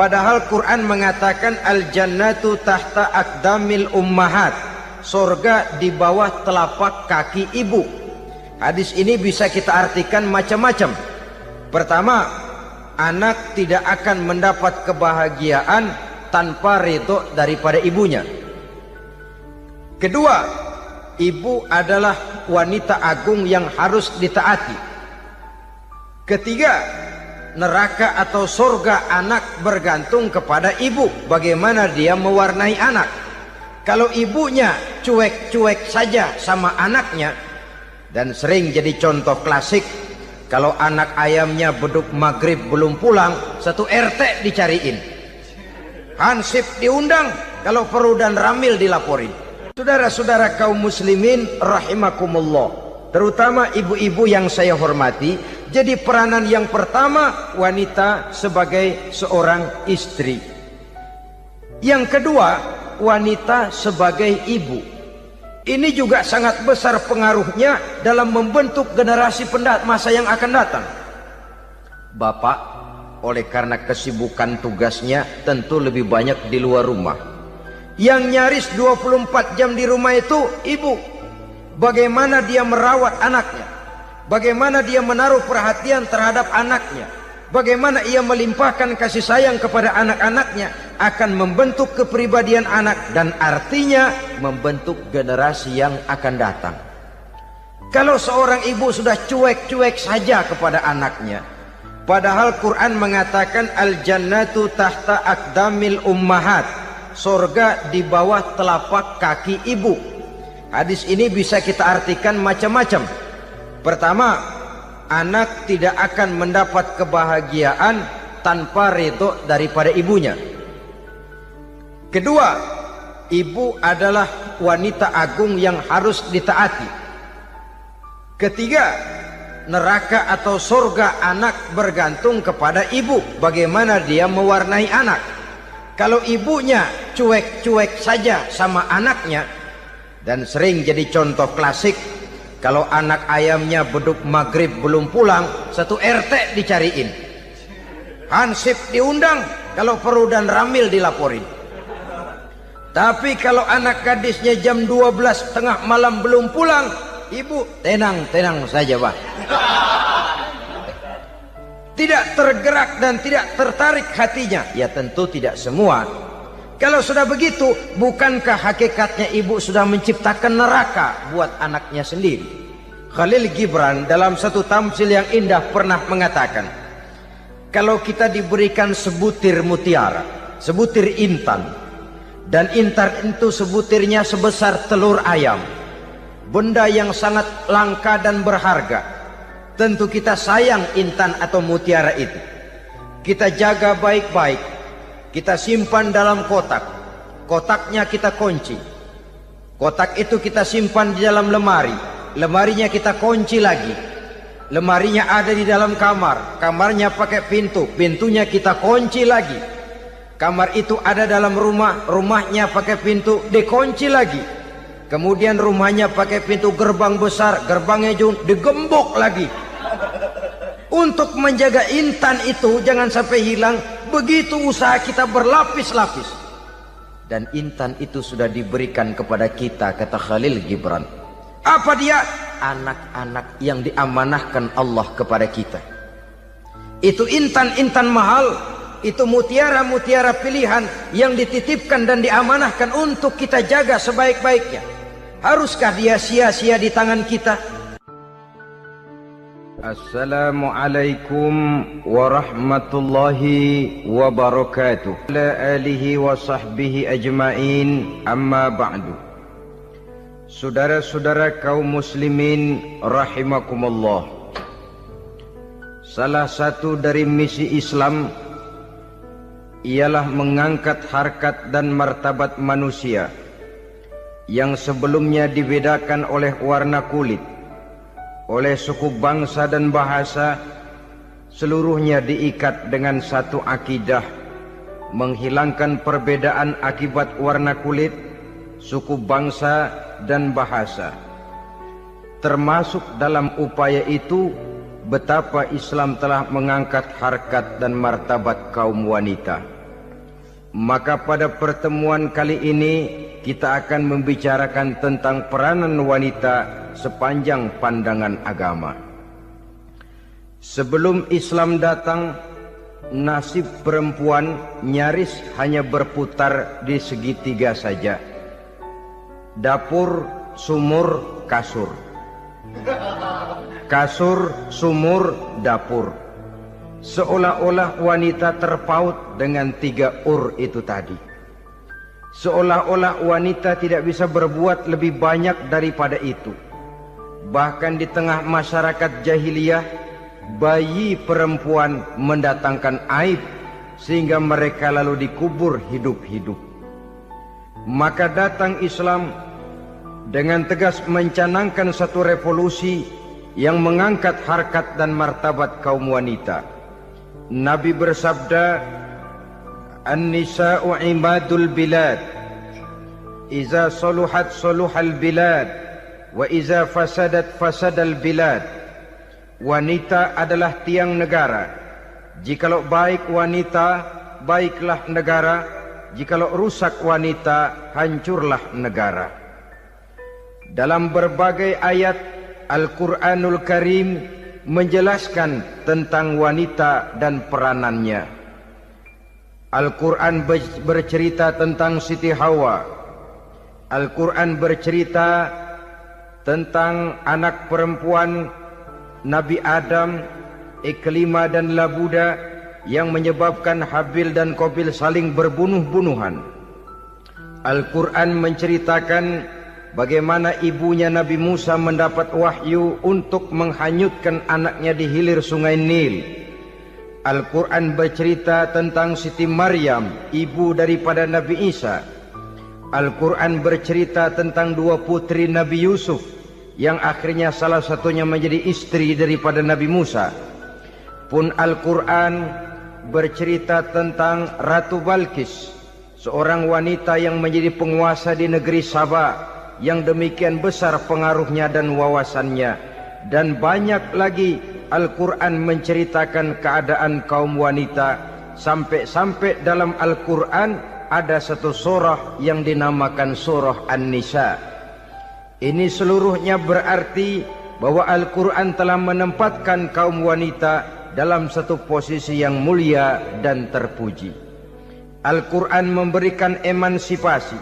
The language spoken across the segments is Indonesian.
Padahal Quran mengatakan al-jannatu tahta aqdamil ummahat, surga di bawah telapak kaki ibu. Hadis ini bisa kita artikan macam-macam. Pertama, anak tidak akan mendapat kebahagiaan tanpa ridho daripada ibunya. Kedua, ibu adalah wanita agung yang harus ditaati. Ketiga, neraka atau surga anak bergantung kepada ibu, bagaimana dia mewarnai anak. Kalau ibunya cuek-cuek saja sama anaknya, dan sering jadi contoh klasik, kalau anak ayamnya beduk maghrib belum pulang, satu RT dicariin, hansip diundang, kalau perlu dan ramil dilaporin. Saudara-saudara kaum muslimin rahimakumullah, terutama ibu-ibu yang saya hormati, jadi peranan yang pertama wanita sebagai seorang istri. Yang kedua, wanita sebagai ibu. Ini juga sangat besar pengaruhnya dalam membentuk generasi masa yang akan datang. Bapak, oleh karena kesibukan tugasnya, tentu lebih banyak di luar rumah. Yang nyaris 24 jam di rumah itu ibu. Bagaimana dia merawat anaknya, bagaimana dia menaruh perhatian terhadap anaknya, bagaimana ia melimpahkan kasih sayang kepada anak-anaknya, akan membentuk kepribadian anak dan artinya membentuk generasi yang akan datang. Kalau seorang ibu sudah cuek-cuek saja kepada anaknya, padahal Quran mengatakan al-jannatu tahta aqdamil ummahat, surga di bawah telapak kaki ibu. Hadis ini bisa kita artikan macam-macam. Pertama, anak tidak akan mendapat kebahagiaan tanpa ridho daripada ibunya. Kedua, ibu adalah wanita agung yang harus ditaati. Ketiga, neraka atau surga anak bergantung kepada ibu, bagaimana dia mewarnai anak. Kalau ibunya cuek-cuek saja sama anaknya, dan sering jadi contoh klasik, kalau anak ayamnya beduk maghrib belum pulang, satu RT dicariin, hansip diundang, kalau perlu dan ramil dilaporin. Tapi kalau anak gadisnya jam 12 tengah malam belum pulang, ibu tenang-tenang saja, Pak. Tidak tergerak dan tidak tertarik hatinya. Ya tentu tidak semua. Kalau sudah begitu, bukankah hakikatnya ibu sudah menciptakan neraka buat anaknya sendiri? Khalil Gibran dalam satu tamsil yang indah pernah mengatakan, kalau kita diberikan sebutir mutiara, sebutir intan, dan intan itu sebutirnya sebesar telur ayam, benda yang sangat langka dan berharga, tentu kita sayang intan atau mutiara itu. Kita jaga baik-baik, kita simpan dalam kotak, kotaknya kita kunci, kotak itu kita simpan di dalam lemari, lemarinya kita kunci lagi, lemarinya ada di dalam kamar, kamarnya pakai pintu, pintunya kita kunci lagi. Kamar itu ada dalam rumah, rumahnya pakai pintu, dikunci lagi. Kemudian rumahnya pakai pintu gerbang besar, gerbangnya juga digembok lagi. Untuk menjaga intan itu jangan sampai hilang, begitu usaha kita berlapis-lapis. Dan intan itu sudah diberikan kepada kita, kata Khalil Gibran. Apa dia? Anak-anak yang diamanahkan Allah kepada kita. Itu intan-intan mahal, itu mutiara-mutiara pilihan yang dititipkan dan diamanahkan untuk kita jaga sebaik-baiknya. Haruskah dia sia-sia di tangan kita? Assalamualaikum warahmatullahi wabarakatuh. Ala alihi wa sahbihi ajma'in, amma ba'du. Saudara-saudara kaum muslimin rahimakumullah, salah satu dari misi Islam ialah mengangkat harkat dan martabat manusia yang sebelumnya dibedakan oleh warna kulit, oleh suku bangsa dan bahasa, seluruhnya diikat dengan satu akidah, menghilangkan perbedaan akibat warna kulit, suku bangsa dan bahasa. Termasuk dalam upaya itu betapa Islam telah mengangkat harkat dan martabat kaum wanita. Maka pada pertemuan kali ini kita akan membicarakan tentang peranan wanita sepanjang pandangan agama. Sebelum Islam datang, nasib perempuan nyaris hanya berputar di segitiga saja. Dapur, sumur, kasur. Kasur, sumur, dapur. Seolah-olah wanita terpaut dengan 3 itu tadi. Seolah-olah wanita tidak bisa berbuat lebih banyak daripada itu. Bahkan di tengah masyarakat jahiliyah, bayi perempuan mendatangkan aib sehingga mereka lalu dikubur hidup-hidup. Maka datang Islam dengan tegas mencanangkan satu revolusi yang mengangkat harkat dan martabat kaum wanita. Nabi bersabda, "An-nisa'u imadul bilad. Iza saluhat saluhal bilad, wa iza fasadat fasadal bilad." Wanita adalah tiang negara. Jikalau baik wanita, baiklah negara. Jikalau rusak wanita, hancurlah negara. Dalam berbagai ayat Al-Quranul Karim menjelaskan tentang wanita dan peranannya. Al-Quran bercerita tentang Siti Hawa. Al-Quran bercerita tentang anak perempuan Nabi Adam, Iklimah dan Labuda, yang menyebabkan Habil dan Qabil saling berbunuh-bunuhan. Al-Quran menceritakan bagaimana ibunya Nabi Musa mendapat wahyu untuk menghanyutkan anaknya di hilir sungai Nil. Al-Quran bercerita tentang Siti Maryam, ibu daripada Nabi Isa. Al-Quran bercerita tentang 2 putri Nabi Yusuf, yang akhirnya salah satunya menjadi istri daripada Nabi Musa. Pun Al-Quran bercerita tentang Ratu Balkis, seorang wanita yang menjadi penguasa di negeri Sabah, yang demikian besar pengaruhnya dan wawasannya. Dan banyak lagi Al-Quran menceritakan keadaan kaum wanita, sampai-sampai dalam Al-Quran ada satu surah yang dinamakan surah An-Nisa. Ini seluruhnya berarti bahwa Al-Quran telah menempatkan kaum wanita dalam satu posisi yang mulia dan terpuji. Al-Quran memberikan emansipasi,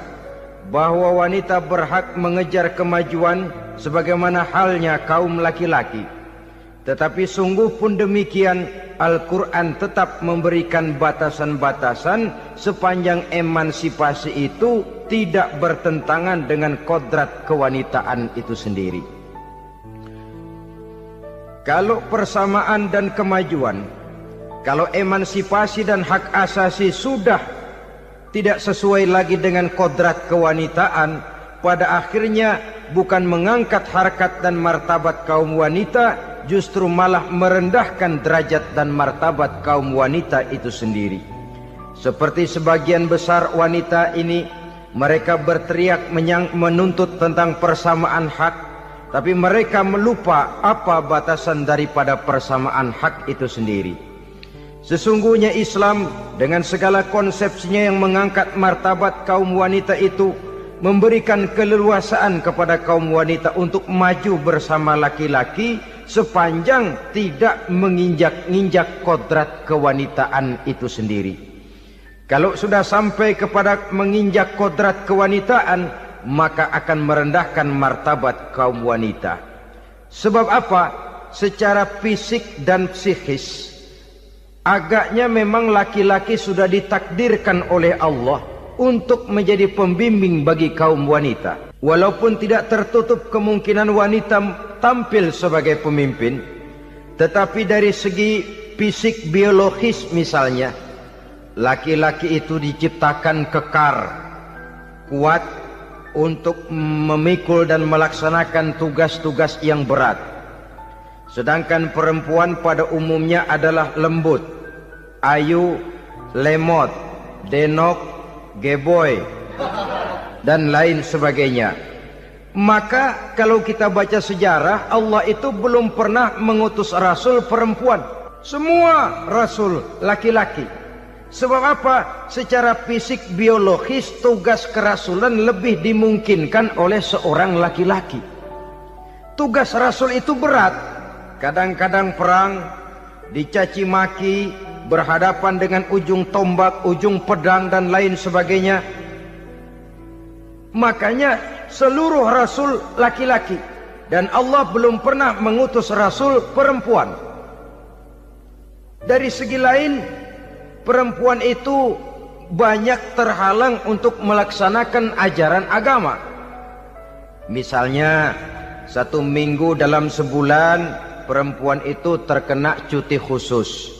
bahwa wanita berhak mengejar kemajuan sebagaimana halnya kaum laki-laki. Tetapi sungguh pun demikian, Al-Quran tetap memberikan batasan-batasan sepanjang emansipasi itu tidak bertentangan dengan kodrat kewanitaan itu sendiri. Kalau persamaan dan kemajuan, kalau emansipasi dan hak asasi sudah tidak sesuai lagi dengan kodrat kewanitaan, pada akhirnya bukan mengangkat harkat dan martabat kaum wanita, justru malah merendahkan derajat dan martabat kaum wanita itu sendiri. Seperti sebagian besar wanita ini, mereka berteriak menuntut tentang persamaan hak, tapi mereka melupa apa batasan daripada persamaan hak itu sendiri. Sesungguhnya Islam dengan segala konsepsinya yang mengangkat martabat kaum wanita itu memberikan keleluasaan kepada kaum wanita untuk maju bersama laki-laki sepanjang tidak menginjak-injak kodrat kewanitaan itu sendiri. Kalau sudah sampai kepada menginjak kodrat kewanitaan, maka akan merendahkan martabat kaum wanita. Sebab apa? Secara fisik dan psikis, agaknya memang laki-laki sudah ditakdirkan oleh Allah untuk menjadi pembimbing bagi kaum wanita. Walaupun tidak tertutup kemungkinan wanita tampil sebagai pemimpin, tetapi dari segi fisik biologis misalnya, laki-laki itu diciptakan kekar, kuat untuk memikul dan melaksanakan tugas-tugas yang berat. Sedangkan perempuan pada umumnya adalah lembut, ayu, lemot, denok, geboy, dan lain sebagainya. Maka kalau kita baca sejarah, Allah itu belum pernah mengutus rasul perempuan. Semua rasul laki-laki. Sebab apa? Secara fisik biologis tugas kerasulan lebih dimungkinkan oleh seorang laki-laki. Tugas rasul itu berat. Kadang-kadang perang, dicaci maki, berhadapan dengan ujung tombak, ujung pedang dan lain sebagainya. Makanya seluruh rasul laki-laki, dan Allah belum pernah mengutus rasul perempuan. Dari segi lain, perempuan itu banyak terhalang untuk melaksanakan ajaran agama. Misalnya 1 minggu dalam sebulan perempuan itu terkena cuti khusus,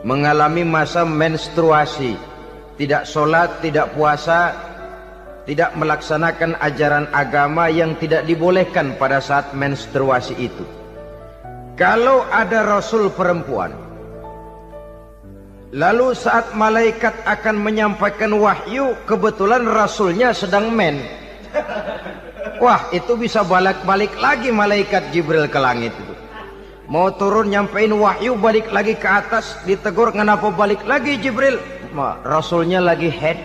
mengalami masa menstruasi, tidak sholat, tidak puasa, tidak melaksanakan ajaran agama yang tidak dibolehkan pada saat menstruasi itu. Kalau ada rasul perempuan, lalu saat malaikat akan menyampaikan wahyu, kebetulan rasulnya sedang wah, itu bisa balik lagi malaikat Jibril ke langit itu. Mau turun nyampein wahyu, balik lagi ke atas, ditegur, kenapa balik lagi Jibril? Rasulnya lagi head.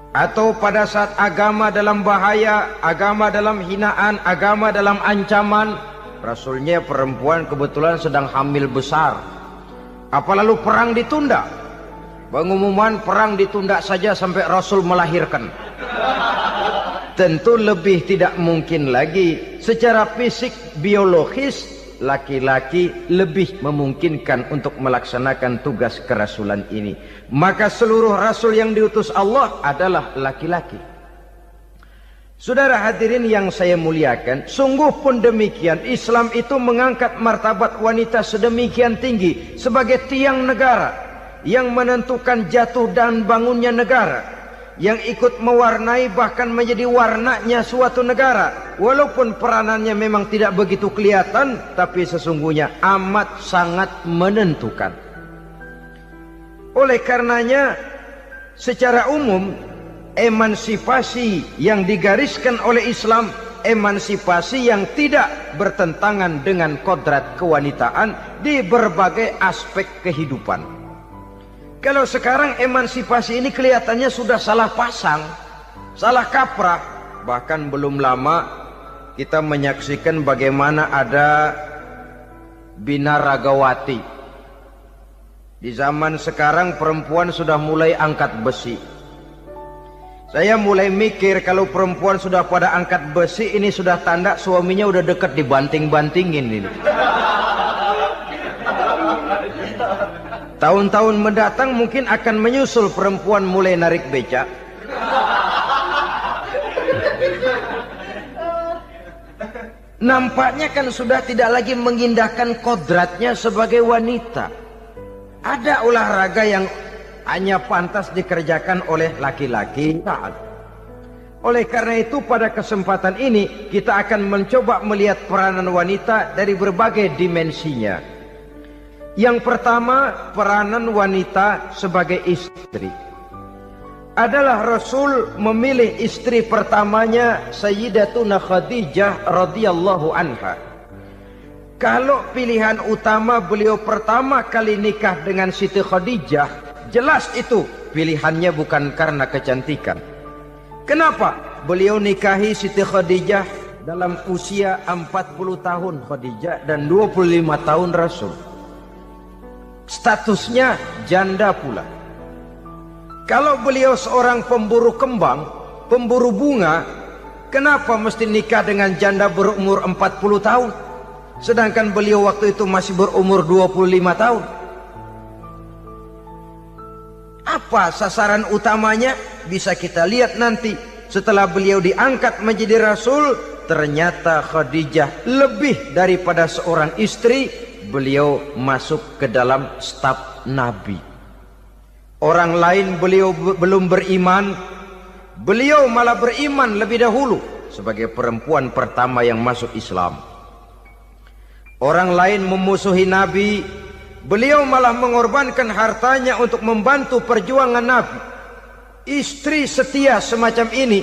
Atau pada saat agama dalam bahaya, agama dalam hinaan, agama dalam ancaman, rasulnya perempuan kebetulan sedang hamil besar. Apa lalu perang ditunda? Pengumuman perang ditunda saja sampai rasul melahirkan. Tentu lebih tidak mungkin lagi. Secara fisik biologis laki-laki lebih memungkinkan untuk melaksanakan tugas kerasulan ini. Maka seluruh rasul yang diutus Allah adalah laki-laki. Saudara hadirin yang saya muliakan, sungguh pun demikian Islam itu mengangkat martabat wanita sedemikian tinggi sebagai tiang negara yang menentukan jatuh dan bangunnya negara, yang ikut mewarnai bahkan menjadi warnanya suatu negara. Walaupun peranannya memang tidak begitu kelihatan, tapi sesungguhnya amat sangat menentukan. Oleh karenanya secara umum emansipasi yang digariskan oleh Islam, emansipasi yang tidak bertentangan dengan kodrat kewanitaan di berbagai aspek kehidupan. Kalau sekarang emansipasi ini kelihatannya sudah salah pasang, salah kaprah. Bahkan belum lama kita menyaksikan bagaimana ada binaragawati. Di zaman sekarang perempuan sudah mulai angkat besi. Saya mulai mikir kalau perempuan sudah pada angkat besi, ini sudah tanda suaminya udah dekat dibanting-bantingin ini. Tahun-tahun mendatang mungkin akan menyusul perempuan mulai narik becak. Nampaknya kan sudah tidak lagi mengindahkan kodratnya sebagai wanita. Ada olahraga yang hanya pantas dikerjakan oleh laki-laki. Oleh karena itu pada kesempatan ini kita akan mencoba melihat peranan wanita dari berbagai dimensinya. Yang pertama, peranan wanita sebagai istri. Adalah Rasul memilih istri pertamanya Sayyidatuna Khadijah radhiyallahu anha. Kalau pilihan utama beliau pertama kali nikah dengan Siti Khadijah, jelas itu pilihannya bukan karena kecantikan. Kenapa? Beliau nikahi Siti Khadijah dalam usia 40 tahun Khadijah dan 25 tahun Rasul. Statusnya janda pula. Kalau beliau seorang pemburu kembang, pemburu bunga, kenapa mesti nikah dengan janda berumur 40 tahun? Sedangkan beliau waktu itu masih berumur 25 tahun. Apa sasaran utamanya? Bisa kita lihat nanti. Setelah beliau diangkat menjadi Rasul, ternyata Khadijah lebih daripada seorang istri, beliau masuk ke dalam staf Nabi. Orang lain beliau belum beriman, beliau malah beriman lebih dahulu sebagai perempuan pertama yang masuk Islam. Orang lain memusuhi Nabi, beliau malah mengorbankan hartanya untuk membantu perjuangan Nabi. Istri setia semacam ini,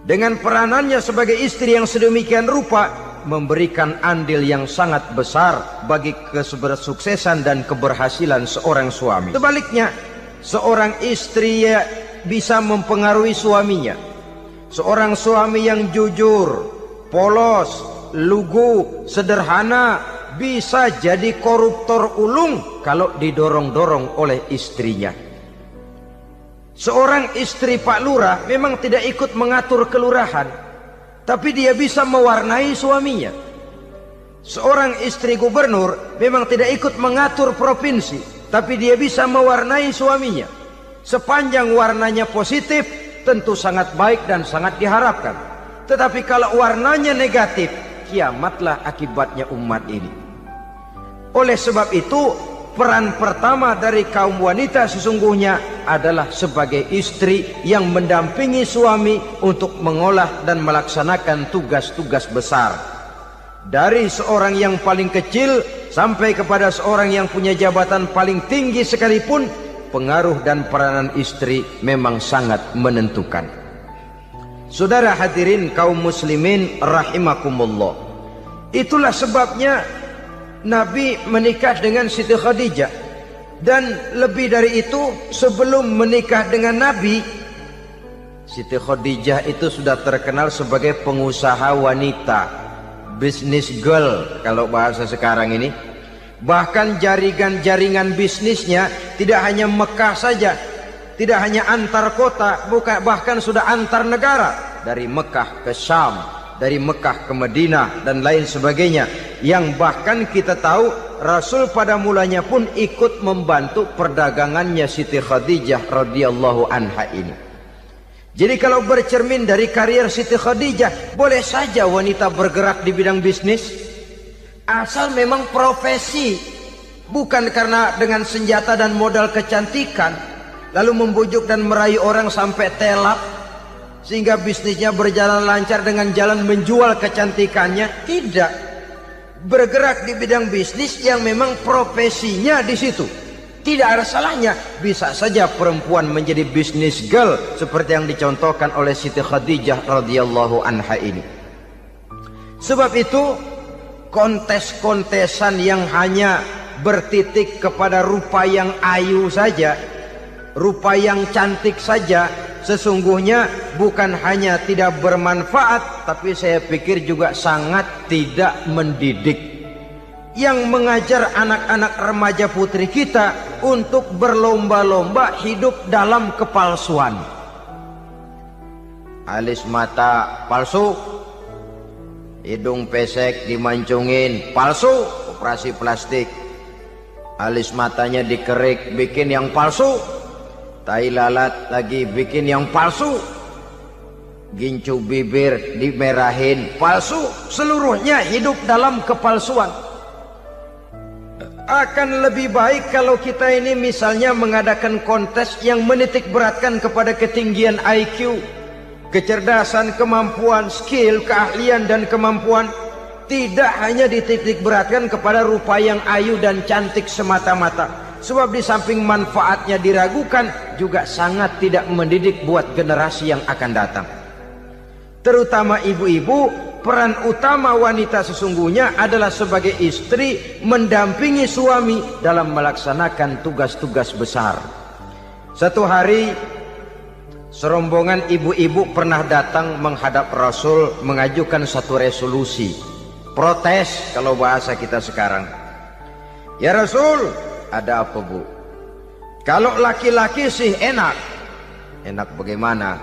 dengan peranannya sebagai istri yang sedemikian rupa, memberikan andil yang sangat besar bagi kesuksesan dan keberhasilan seorang suami. Sebaliknya, seorang istri bisa mempengaruhi suaminya. Seorang suami yang jujur, polos, lugu, sederhana bisa jadi koruptor ulung kalau didorong-dorong oleh istrinya. Seorang istri Pak Lurah memang tidak ikut mengatur kelurahan, tapi dia bisa mewarnai suaminya. Seorang istri gubernur memang tidak ikut mengatur provinsi, tapi dia bisa mewarnai suaminya. Sepanjang warnanya positif, tentu sangat baik dan sangat diharapkan. Tetapi kalau warnanya negatif, kiamatlah akibatnya umat ini. Oleh sebab itu, peran pertama dari kaum wanita sesungguhnya adalah sebagai istri yang mendampingi suami untuk mengolah dan melaksanakan tugas-tugas besar. Dari seorang yang paling kecil sampai kepada seorang yang punya jabatan paling tinggi sekalipun, pengaruh dan peranan istri memang sangat menentukan. Saudara hadirin kaum muslimin rahimakumullah. Itulah sebabnya Nabi menikah dengan Siti Khadijah. Dan lebih dari itu, sebelum menikah dengan Nabi, Siti Khadijah itu sudah terkenal sebagai pengusaha wanita, business girl kalau bahasa sekarang ini. Bahkan jaringan-jaringan bisnisnya tidak hanya Mekah saja, tidak hanya antar kota, bahkan sudah antar negara, dari Mekah ke Syam, dari Mekah ke Madinah dan lain sebagainya, yang bahkan kita tahu Rasul pada mulanya pun ikut membantu perdagangannya Siti Khadijah radhiyallahu anha ini. Jadi kalau bercermin dari karier Siti Khadijah, boleh saja wanita bergerak di bidang bisnis, asal memang profesi, bukan karena dengan senjata dan modal kecantikan lalu membujuk dan merayu orang sampai telap sehingga bisnisnya berjalan lancar dengan jalan menjual kecantikannya. Tidak, bergerak di bidang bisnis yang memang profesinya di situ. Tidak ada salahnya. Bisa saja perempuan menjadi business girl seperti yang dicontohkan oleh Siti Khadijah radhiyallahu anha ini. Sebab itu, kontes-kontesan yang hanya bertitik kepada rupa yang ayu saja, rupa yang cantik saja, sesungguhnya bukan hanya tidak bermanfaat, tapi saya pikir juga sangat tidak mendidik. Yang mengajar anak-anak remaja putri kita untuk berlomba-lomba hidup dalam kepalsuan. Alis mata palsu, hidung pesek dimancungin palsu, operasi plastik. Alis matanya dikerik, bikin yang palsu. Tai lalat lagi bikin yang palsu. Gincu bibir dimerahin, palsu. Seluruhnya hidup dalam kepalsuan. Akan lebih baik kalau kita ini misalnya mengadakan kontes yang menitik beratkan kepada ketinggian IQ, kecerdasan, kemampuan, skill, keahlian dan kemampuan. Tidak hanya dititik beratkan kepada rupa yang ayu dan cantik semata-mata. Sebab di samping manfaatnya diragukan, juga sangat tidak mendidik buat generasi yang akan datang. Terutama ibu-ibu, peran utama wanita sesungguhnya adalah sebagai istri mendampingi suami dalam melaksanakan tugas-tugas besar. Satu hari, serombongan ibu-ibu pernah datang menghadap Rasul mengajukan satu resolusi. Protes kalau bahasa kita sekarang. Ya Rasul, ada apa bu? Kalau laki-laki sih enak. Enak bagaimana?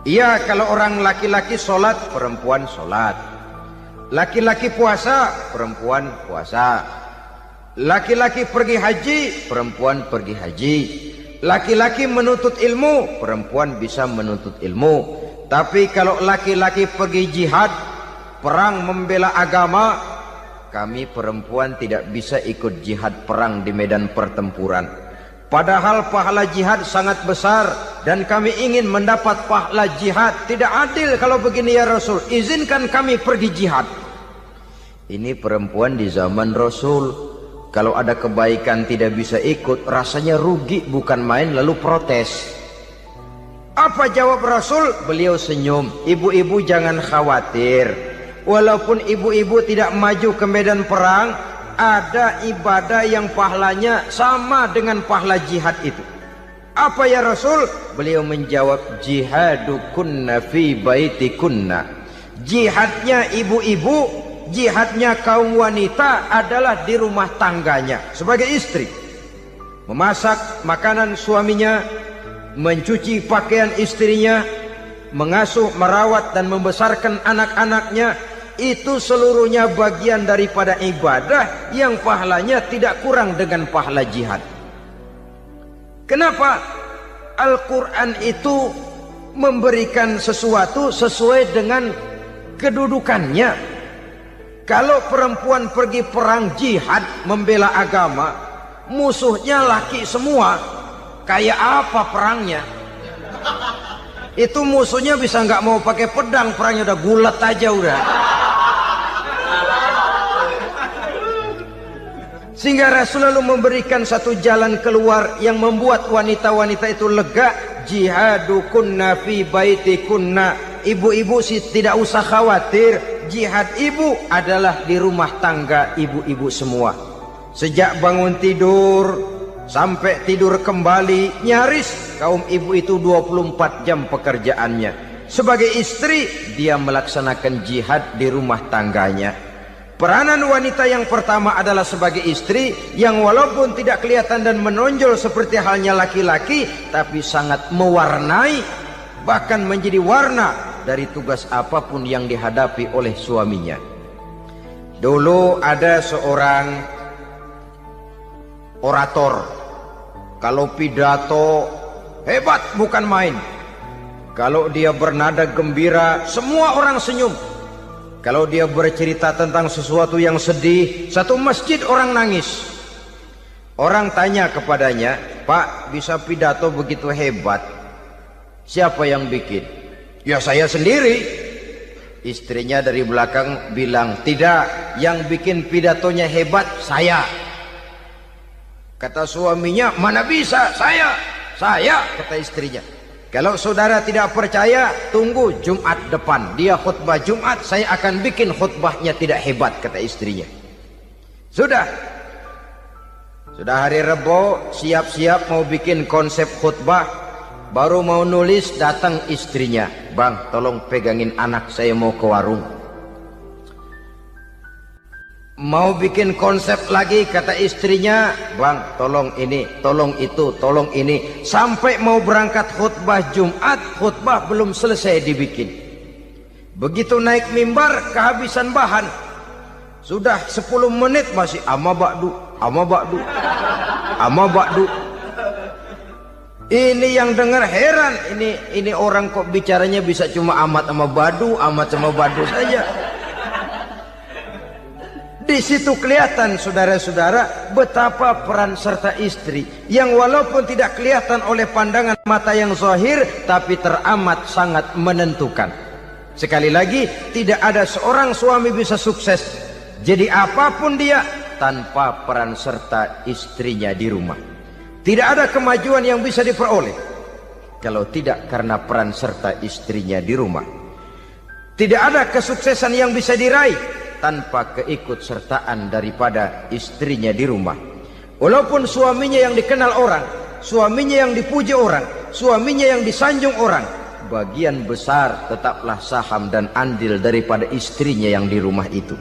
Iya, kalau orang laki-laki sholat, perempuan sholat. Laki-laki puasa, perempuan puasa. Laki-laki pergi haji, perempuan pergi haji. Laki-laki menuntut ilmu, perempuan bisa menuntut ilmu. Tapi kalau laki-laki pergi jihad, perang membela agama, kami perempuan tidak bisa ikut jihad perang di medan pertempuran. Padahal pahala jihad sangat besar dan kami ingin mendapat pahala jihad. Tidak adil kalau begini ya Rasul, izinkan kami pergi jihad. Ini perempuan di zaman Rasul, kalau ada kebaikan tidak bisa ikut, rasanya rugi bukan main, lalu protes. Apa jawab Rasul? Beliau senyum. Ibu-ibu jangan khawatir, walaupun ibu-ibu tidak maju ke medan perang, ada ibadah yang pahalanya sama dengan pahala jihad itu. Apa ya Rasul? Beliau menjawab, jihadukunna fi baitikunna. Jihadnya ibu-ibu, jihadnya kaum wanita adalah di rumah tangganya sebagai istri. Memasak makanan suaminya, mencuci pakaian istrinya, mengasuh, merawat dan membesarkan anak-anaknya, itu seluruhnya bagian daripada ibadah yang pahalanya tidak kurang dengan pahala jihad. Kenapa? Al-Quran itu memberikan sesuatu sesuai dengan kedudukannya. Kalau perempuan pergi perang jihad membela agama, musuhnya laki semua, kayak apa perangnya? Itu musuhnya bisa nggak mau pakai pedang, perangnya udah gulat aja udah. Sehingga Rasul lalu memberikan satu jalan keluar yang membuat wanita-wanita itu lega. Jihadukunna fi baitikunna. Ibu-ibu sih tidak usah khawatir, jihad ibu adalah di rumah tangga ibu-ibu semua. Sejak bangun tidur sampai tidur kembali, nyaris kaum ibu itu 24 jam pekerjaannya. Sebagai istri, dia melaksanakan jihad di rumah tangganya. Peranan wanita yang pertama adalah sebagai istri, yang walaupun tidak kelihatan dan menonjol seperti halnya laki-laki, tapi sangat mewarnai, bahkan menjadi warna dari tugas apapun yang dihadapi oleh suaminya. Dulu ada seorang orator, kalau pidato hebat bukan main. Kalau dia bernada gembira, semua orang senyum. Kalau dia bercerita tentang sesuatu yang sedih, satu masjid orang nangis. Orang tanya kepadanya, Pak, bisa pidato begitu hebat, siapa yang bikin? Ya saya sendiri. Istrinya dari belakang bilang, tidak, yang bikin pidatonya hebat saya. Kata suaminya, mana bisa, saya, kata istrinya. Kalau saudara tidak percaya, tunggu Jumat depan, dia khutbah Jumat, saya akan bikin khutbahnya tidak hebat, kata istrinya. Sudah hari Rebo, siap-siap mau bikin konsep khutbah, baru mau nulis, datang istrinya, Bang, tolong pegangin anak, saya mau ke warung. Mau bikin konsep lagi, kata istrinya, Bang, tolong ini, tolong itu, tolong ini. Sampai mau berangkat khutbah Jumat, khutbah belum selesai dibikin. Begitu naik mimbar, kehabisan bahan. Sudah 10 menit masih ama bakdu. Ini yang dengar heran, ini orang kok bicaranya bisa cuma amat sama badu saja. Di situ kelihatan saudara-saudara betapa peran serta istri yang walaupun tidak kelihatan oleh pandangan mata yang zahir, tapi teramat sangat menentukan. Sekali lagi, tidak ada seorang suami bisa sukses jadi apapun dia tanpa peran serta istrinya di rumah. Tidak ada kemajuan yang bisa diperoleh kalau tidak karena peran serta istrinya di rumah. Tidak ada kesuksesan yang bisa diraih tanpa keikutsertaan daripada istrinya di rumah. Walaupun suaminya yang dikenal orang, suaminya yang dipuji orang, suaminya yang disanjung orang, bagian besar tetaplah saham dan andil daripada istrinya yang di rumah itu.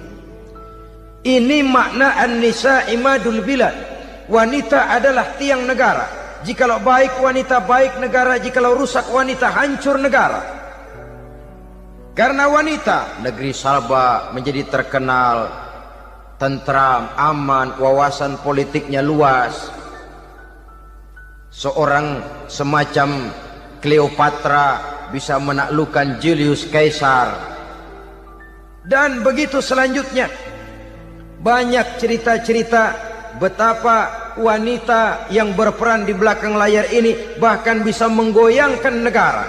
Ini makna an-nisa imadul bilad. Wanita adalah tiang negara. Jikalau baik wanita, baik negara. Jikalau rusak wanita, hancur negara. Karena wanita, negeri Sabah menjadi terkenal, tentram, aman, wawasan politiknya luas. Seorang semacam Cleopatra bisa menaklukkan Julius Caesar. Dan begitu selanjutnya. Banyak cerita-cerita betapa wanita yang berperan di belakang layar ini bahkan bisa menggoyangkan negara.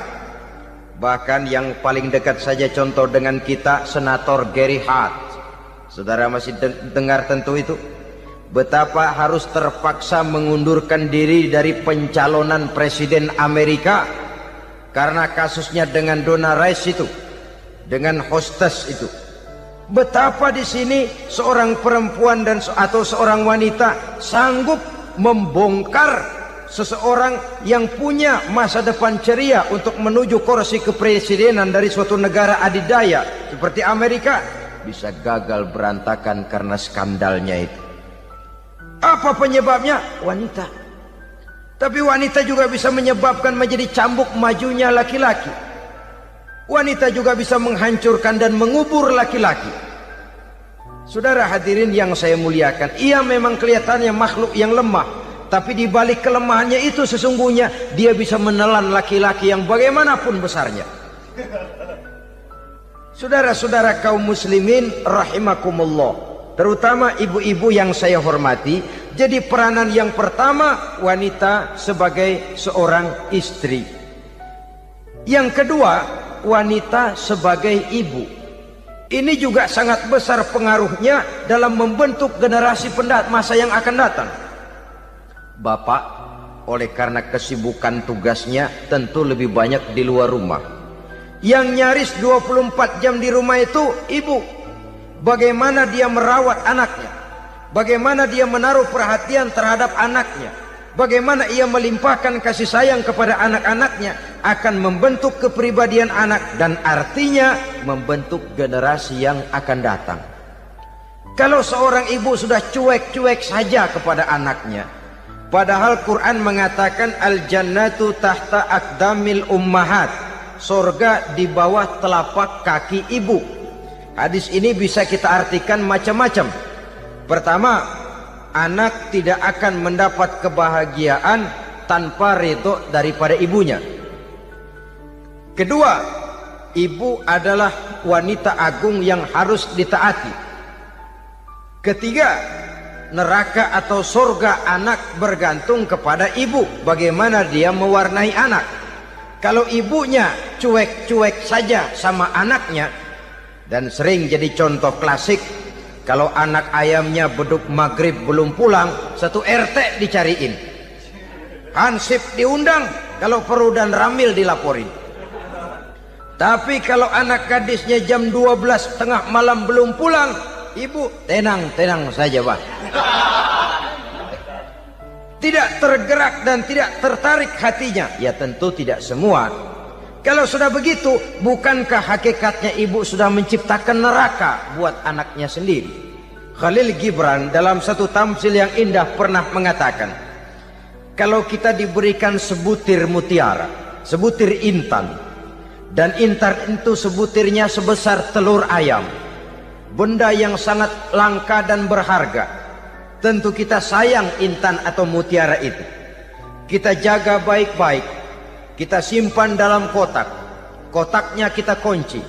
Bahkan yang paling dekat saja contoh dengan kita, Senator Gary Hart. Saudara masih dengar tentu itu. Betapa harus terpaksa mengundurkan diri dari pencalonan presiden Amerika karena kasusnya dengan Donna Rice itu, dengan hostess itu. Betapa di sini seorang perempuan atau seorang wanita sanggup membongkar seseorang yang punya masa depan ceria untuk menuju kursi kepresidenan dari suatu negara adidaya seperti Amerika, bisa gagal berantakan karena skandalnya itu. Apa penyebabnya? Wanita. Tapi wanita juga bisa menyebabkan menjadi cambuk majunya laki-laki. Wanita juga bisa menghancurkan dan mengubur laki-laki. Saudara hadirin yang saya muliakan, ia memang kelihatannya makhluk yang lemah, tapi di balik kelemahannya itu sesungguhnya dia bisa menelan laki-laki yang bagaimanapun besarnya. Saudara-saudara kaum muslimin rahimakumullah, terutama ibu-ibu yang saya hormati, jadi peranan yang pertama wanita sebagai seorang istri. Yang kedua, wanita sebagai ibu. Ini juga sangat besar pengaruhnya dalam membentuk generasi masa yang akan datang. Bapak, oleh karena kesibukan tugasnya, tentu lebih banyak di luar rumah. Yang nyaris 24 jam di rumah itu ibu. Bagaimana dia merawat anaknya, bagaimana dia menaruh perhatian terhadap anaknya, bagaimana ia melimpahkan kasih sayang kepada anak-anaknya, akan membentuk kepribadian anak dan artinya membentuk generasi yang akan datang. Kalau seorang ibu sudah cuek-cuek saja kepada anaknya, padahal Quran mengatakan al-jannatu tahta aqdamil ummahat, surga di bawah telapak kaki ibu. Hadis ini bisa kita artikan macam-macam. Pertama, anak tidak akan mendapat kebahagiaan tanpa ridho daripada ibunya. Kedua, ibu adalah wanita agung yang harus ditaati. Ketiga, neraka atau surga anak bergantung kepada ibu, bagaimana dia mewarnai anak. Kalau ibunya cuek-cuek saja sama anaknya, dan sering jadi contoh klasik, kalau anak ayamnya beduk maghrib belum pulang, satu RT dicariin, hansip diundang, kalau perlu dan ramil dilaporin. Tapi kalau anak gadisnya jam 12 tengah malam belum pulang, ibu tenang saja Pak. Tidak tergerak dan tidak tertarik hatinya. Ya tentu tidak semua. Kalau sudah begitu, bukankah hakikatnya ibu sudah menciptakan neraka buat anaknya sendiri? Khalil Gibran dalam satu tamsil yang indah pernah mengatakan, kalau kita diberikan sebutir mutiara, sebutir intan, dan intan itu sebutirnya sebesar telur ayam, benda yang sangat langka dan berharga, tentu kita sayang intan atau mutiara itu. Kita jaga baik-baik, kita simpan dalam kotak, kotaknya kita kunci,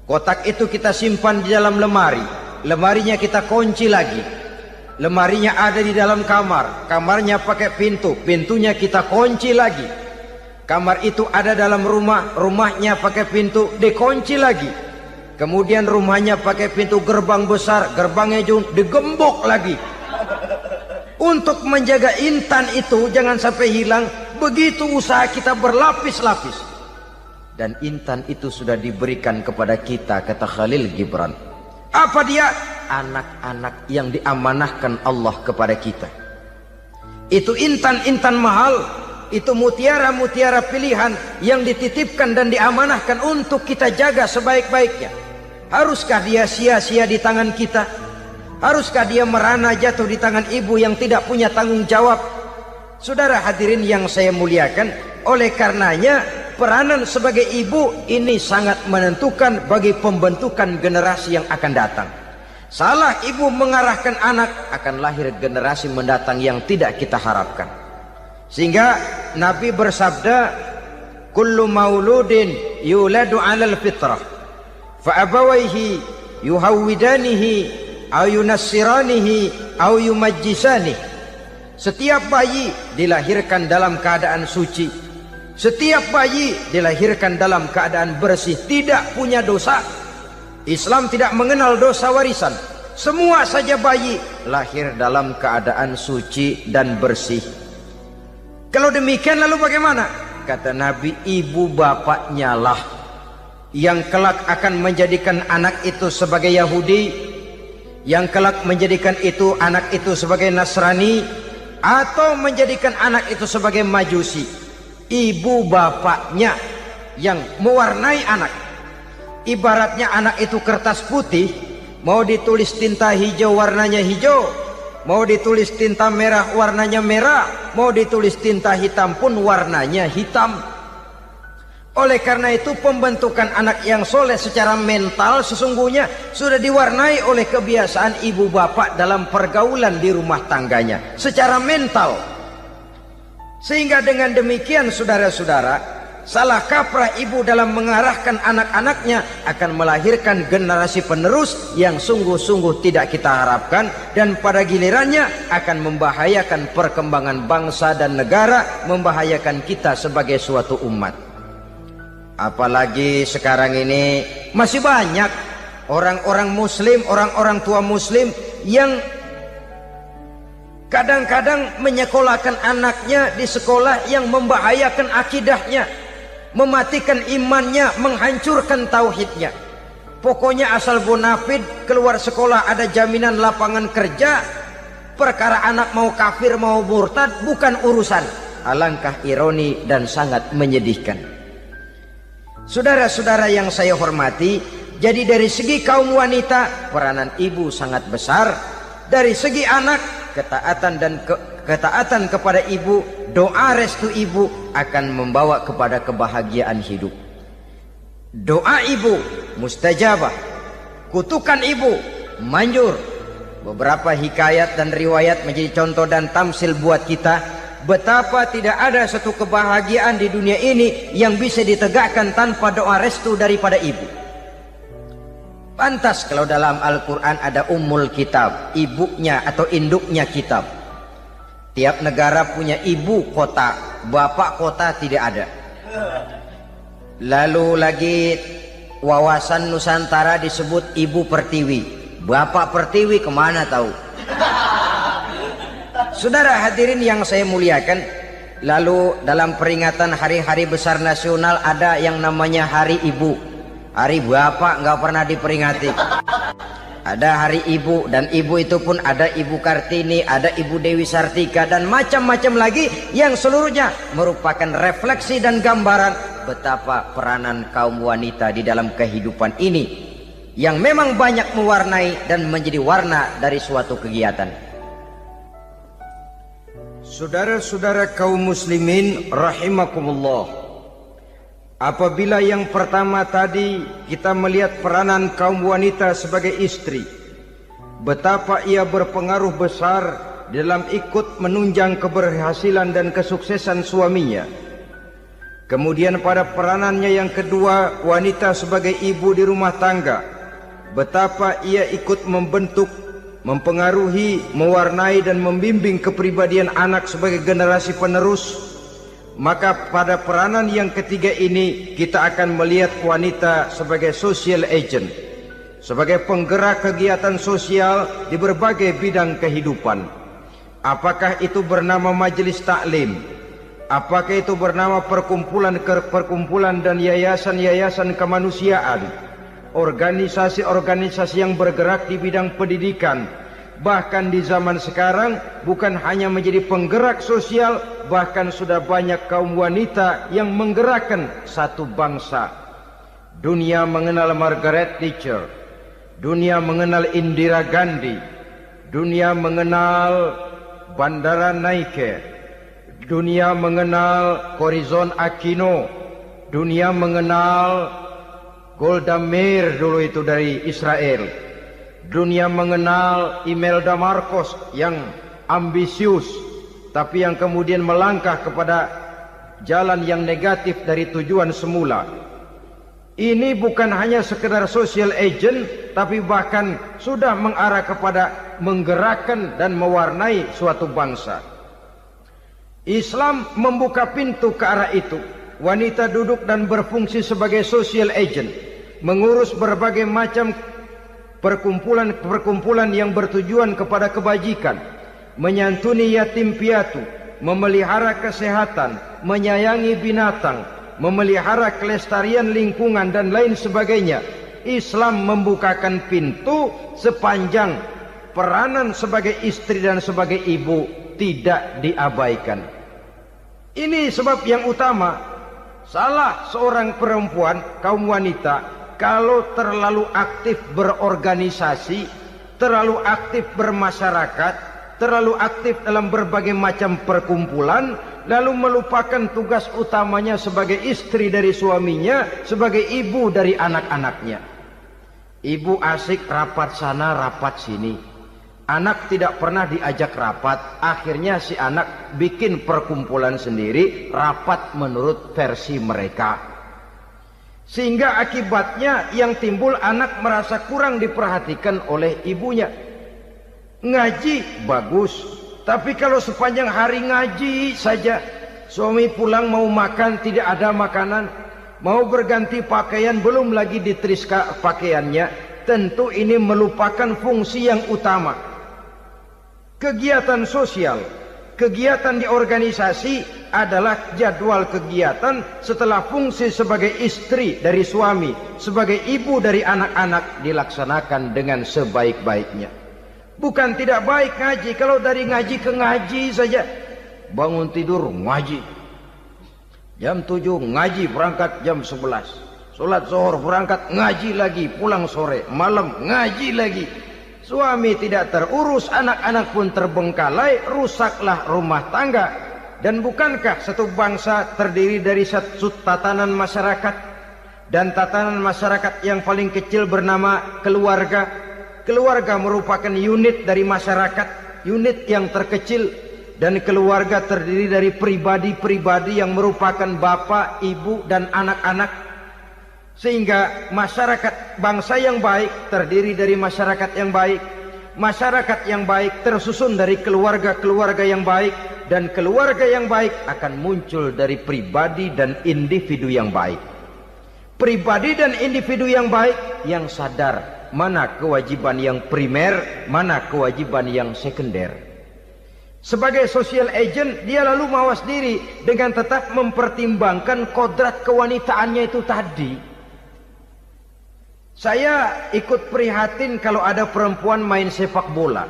kotak itu kita simpan di dalam lemari, lemarinya kita kunci lagi, lemarinya ada di dalam kamar, kamarnya pakai pintu, pintunya kita kunci lagi. Kamar itu ada dalam rumah, rumahnya pakai pintu, dikunci lagi. Kemudian rumahnya pakai pintu gerbang besar, gerbangnya juga digembok lagi. Untuk menjaga intan itu jangan sampai hilang, begitu usaha kita berlapis-lapis. Dan intan itu sudah diberikan kepada kita, kata Khalil Gibran. Apa dia? Anak-anak yang diamanahkan Allah kepada kita. Itu intan-intan mahal, itu mutiara-mutiara pilihan yang dititipkan dan diamanahkan untuk kita jaga sebaik-baiknya. Haruskah dia sia-sia di tangan kita? Haruskah dia merana jatuh di tangan ibu yang tidak punya tanggung jawab? Saudara hadirin yang saya muliakan, oleh karenanya peranan sebagai ibu ini sangat menentukan bagi pembentukan generasi yang akan datang. Salah ibu mengarahkan anak, akan lahir generasi mendatang yang tidak kita harapkan. Sehingga Nabi bersabda, kullu mauludin yuladu 'alal fitrah fa abawayhi yuhawwidanihi aw yunassiranihi aw yumajjisanihi. Setiap bayi dilahirkan dalam keadaan suci, setiap bayi dilahirkan dalam keadaan bersih, tidak punya dosa. Islam tidak mengenal dosa warisan. Semua saja bayi lahir dalam keadaan suci dan bersih. Kalau demikian lalu bagaimana? Kata Nabi, ibu bapaknya lah yang kelak akan menjadikan anak itu sebagai Yahudi, yang kelak menjadikan itu anak itu sebagai Nasrani, atau menjadikan anak itu sebagai Majusi. Ibu bapaknya yang mewarnai anak. Ibaratnya anak itu kertas putih, mau ditulis tinta hijau warnanya hijau, mau ditulis tinta merah warnanya merah, mau ditulis tinta hitam pun warnanya hitam. Oleh karena itu pembentukan anak yang soleh secara mental sesungguhnya sudah diwarnai oleh kebiasaan ibu bapak dalam pergaulan di rumah tangganya secara mental. Sehingga dengan demikian saudara-saudara, salah kaprah ibu dalam mengarahkan anak-anaknya akan melahirkan generasi penerus yang sungguh-sungguh tidak kita harapkan, dan pada gilirannya akan membahayakan perkembangan bangsa dan negara, membahayakan kita sebagai suatu umat. Apalagi sekarang ini masih banyak orang-orang muslim, orang-orang tua muslim yang kadang-kadang menyekolahkan anaknya di sekolah yang membahayakan akidahnya, mematikan imannya, menghancurkan tauhidnya. Pokoknya asal bonafid keluar sekolah ada jaminan lapangan kerja, perkara anak mau kafir mau murtad bukan urusan. Alangkah ironi dan sangat menyedihkan. Saudara-saudara yang saya hormati, jadi dari segi kaum wanita peranan ibu sangat besar. Dari segi anak, ketaatan kepada ibu, doa restu ibu akan membawa kepada kebahagiaan hidup. Doa ibu mustajabah, kutukan ibu manjur. Beberapa hikayat dan riwayat menjadi contoh dan tamsil buat kita betapa tidak ada satu kebahagiaan di dunia ini yang bisa ditegakkan tanpa doa restu daripada ibu. Pantas kalau dalam Al-Quran ada Ummul Kitab, ibunya atau induknya kitab. Tiap negara punya ibu kota, bapak kota tidak ada. Lalu lagi wawasan Nusantara disebut Ibu Pertiwi, Bapak Pertiwi kemana tahu. Saudara hadirin yang saya muliakan, lalu dalam peringatan hari-hari besar nasional ada yang namanya Hari Ibu. Hari Bapak nggak pernah diperingati. Ada Hari Ibu, dan ibu itu pun ada Ibu Kartini, ada Ibu Dewi Sartika, dan macam-macam lagi yang seluruhnya merupakan refleksi dan gambaran betapa peranan kaum wanita di dalam kehidupan ini yang memang banyak mewarnai dan menjadi warna dari suatu kegiatan. Saudara-saudara kaum muslimin rahimakumullah, apabila yang pertama tadi kita melihat peranan kaum wanita sebagai istri, betapa ia berpengaruh besar dalam ikut menunjang keberhasilan dan kesuksesan suaminya. Kemudian pada peranannya yang kedua, wanita sebagai ibu di rumah tangga, betapa ia ikut membentuk, mempengaruhi, mewarnai dan membimbing kepribadian anak sebagai generasi penerus. Maka pada peranan yang ketiga ini kita akan melihat wanita sebagai social agent, sebagai penggerak kegiatan sosial di berbagai bidang kehidupan. Apakah itu bernama majelis taklim, apakah itu bernama perkumpulan dan yayasan-yayasan kemanusiaan, organisasi-organisasi yang bergerak di bidang pendidikan. Bahkan di zaman sekarang bukan hanya menjadi penggerak sosial, bahkan sudah banyak kaum wanita yang menggerakkan satu bangsa. Dunia mengenal Margaret Thatcher, dunia mengenal Indira Gandhi, dunia mengenal Bandara Naike, dunia mengenal Corazon Aquino, dunia mengenal Golda Meir dulu itu dari Israel. Dunia mengenal Imelda Marcos yang ambisius, tapi yang kemudian melangkah kepada jalan yang negatif dari tujuan semula. Ini bukan hanya sekedar social agent, tapi bahkan sudah mengarah kepada menggerakkan dan mewarnai suatu bangsa. Islam membuka pintu ke arah itu. Wanita duduk dan berfungsi sebagai social agent, mengurus berbagai macam perkumpulan yang bertujuan kepada kebajikan, menyantuni yatim piatu, memelihara kesehatan, menyayangi binatang, memelihara kelestarian lingkungan dan lain sebagainya. Islam membukakan pintu sepanjang peranan sebagai istri dan sebagai ibu tidak diabaikan. Ini sebab yang utama. Salah seorang perempuan, kaum wanita, kalau terlalu aktif berorganisasi, terlalu aktif bermasyarakat, terlalu aktif dalam berbagai macam perkumpulan, lalu melupakan tugas utamanya sebagai istri dari suaminya, sebagai ibu dari anak-anaknya. Ibu asik rapat sana, rapat sini. Anak tidak pernah diajak rapat, akhirnya si anak bikin perkumpulan sendiri, rapat menurut versi mereka. Sehingga akibatnya yang timbul anak merasa kurang diperhatikan oleh ibunya. Ngaji bagus, tapi kalau sepanjang hari ngaji saja, suami pulang mau makan tidak ada makanan, mau berganti pakaian belum lagi ditriska pakaiannya, tentu ini melupakan fungsi yang utama. Kegiatan sosial, kegiatan di organisasi adalah jadwal kegiatan setelah fungsi sebagai istri dari suami, sebagai ibu dari anak-anak dilaksanakan dengan sebaik-baiknya. Bukan tidak baik ngaji, kalau dari ngaji ke ngaji saja. Bangun tidur ngaji, jam 7 ngaji, berangkat jam 11. Sholat zuhur berangkat ngaji lagi, pulang sore, malam ngaji lagi. Suami tidak terurus, anak-anak pun terbengkalai, rusaklah rumah tangga. Dan bukankah satu bangsa terdiri dari satu tatanan masyarakat, dan tatanan masyarakat yang paling kecil bernama keluarga. Keluarga merupakan unit dari masyarakat, unit yang terkecil, dan keluarga terdiri dari pribadi-pribadi yang merupakan bapak, ibu, dan anak-anak. Sehingga masyarakat bangsa yang baik terdiri dari masyarakat yang baik. Masyarakat yang baik tersusun dari keluarga-keluarga yang baik, dan keluarga yang baik akan muncul dari pribadi dan individu yang baik. Pribadi dan individu yang baik yang sadar mana kewajiban yang primer, mana kewajiban yang sekunder. Sebagai social agent, dia lalu mawas diri dengan tetap mempertimbangkan kodrat kewanitaannya itu tadi. Saya ikut prihatin kalau ada perempuan main sepak bola.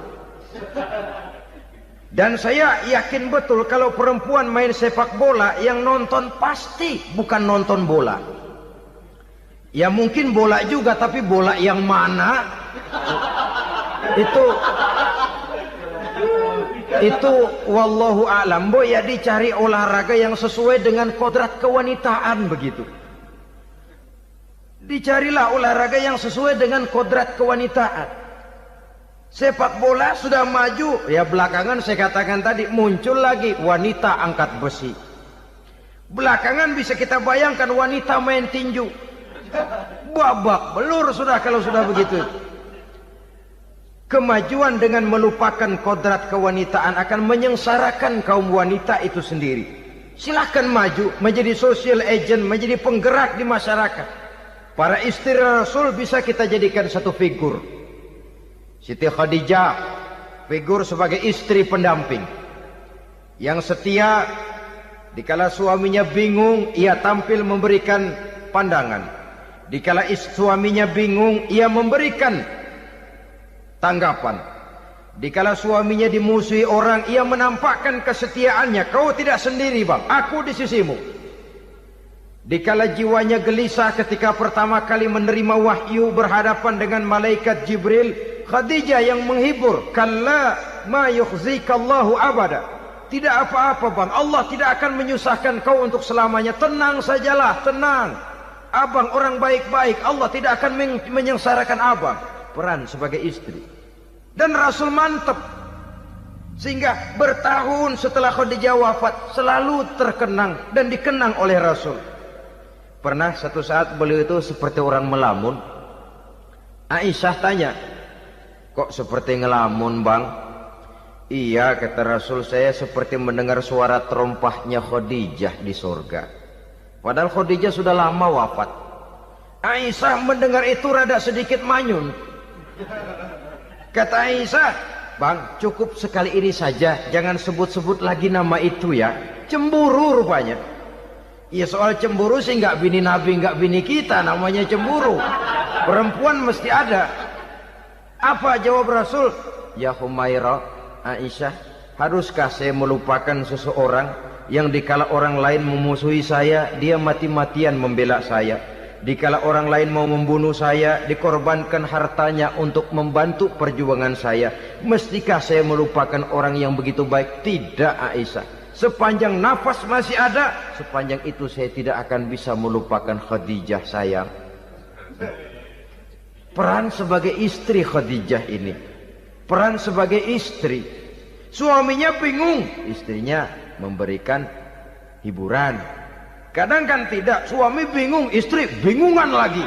Dan saya yakin betul kalau perempuan main sepak bola, yang nonton pasti bukan nonton bola. Ya mungkin bola juga, tapi bola yang mana? Itu wallahu a'lam. Boy, ya dicari olahraga yang sesuai dengan kodrat kewanitaan begitu. Dicarilah olahraga yang sesuai dengan kodrat kewanitaan. Sepak bola sudah maju, ya belakangan saya katakan tadi muncul lagi wanita angkat besi. Belakangan bisa kita bayangkan wanita main tinju. Babak belur sudah kalau sudah begitu. Kemajuan dengan melupakan kodrat kewanitaan akan menyengsarakan kaum wanita itu sendiri. Silahkan maju menjadi social agent, menjadi penggerak di masyarakat. Para istri Rasul bisa kita jadikan satu figur. Siti Khadijah, figur sebagai istri pendamping yang setia. Dikala suaminya bingung, ia tampil memberikan pandangan. Dikala suaminya bingung, ia memberikan tanggapan. Dikala suaminya dimusuhi orang, ia menampakkan kesetiaannya. Kau tidak sendiri bang, aku di sisimu. Dikala jiwanya gelisah ketika pertama kali menerima wahyu berhadapan dengan malaikat Jibril, Khadijah yang menghibur. Kalla ma yukhzikallahu abada. Tidak apa-apa bang, Allah tidak akan menyusahkan kau untuk selamanya. Tenang sajalah, tenang. Abang orang baik-baik, Allah tidak akan menyengsarakan abang. Peran sebagai istri. Dan Rasul mantap. Sehingga bertahun setelah Khadijah wafat, selalu terkenang dan dikenang oleh Rasul. Pernah satu saat beliau itu seperti orang melamun. Aisyah tanya, kok seperti ngelamun bang? Iya, kata Rasul, saya seperti mendengar suara terompahnya Khadijah di surga. Padahal Khadijah sudah lama wafat. Aisyah mendengar itu rada sedikit manyun. Kata Aisyah, bang cukup sekali ini saja, jangan sebut-sebut lagi nama itu ya. Cemburu rupanya. Ya soal cemburu sih nggak bini Nabi, nggak bini kita, namanya cemburu. Perempuan mesti ada. Apa jawab Rasul? Ya Humairah, Aisyah, haruskah saya melupakan seseorang yang dikala orang lain memusuhi saya, dia mati-matian membela saya. Dikala orang lain mau membunuh saya, dikorbankan hartanya untuk membantu perjuangan saya. Mestikah saya melupakan orang yang begitu baik? Tidak, Aisyah. Sepanjang nafas masih ada, sepanjang itu saya tidak akan bisa melupakan Khadijah sayang. Peran sebagai istri Khadijah ini, peran sebagai istri. Suaminya bingung, istrinya memberikan hiburan. Kadang kan tidak, suami bingung, istri bingungan lagi.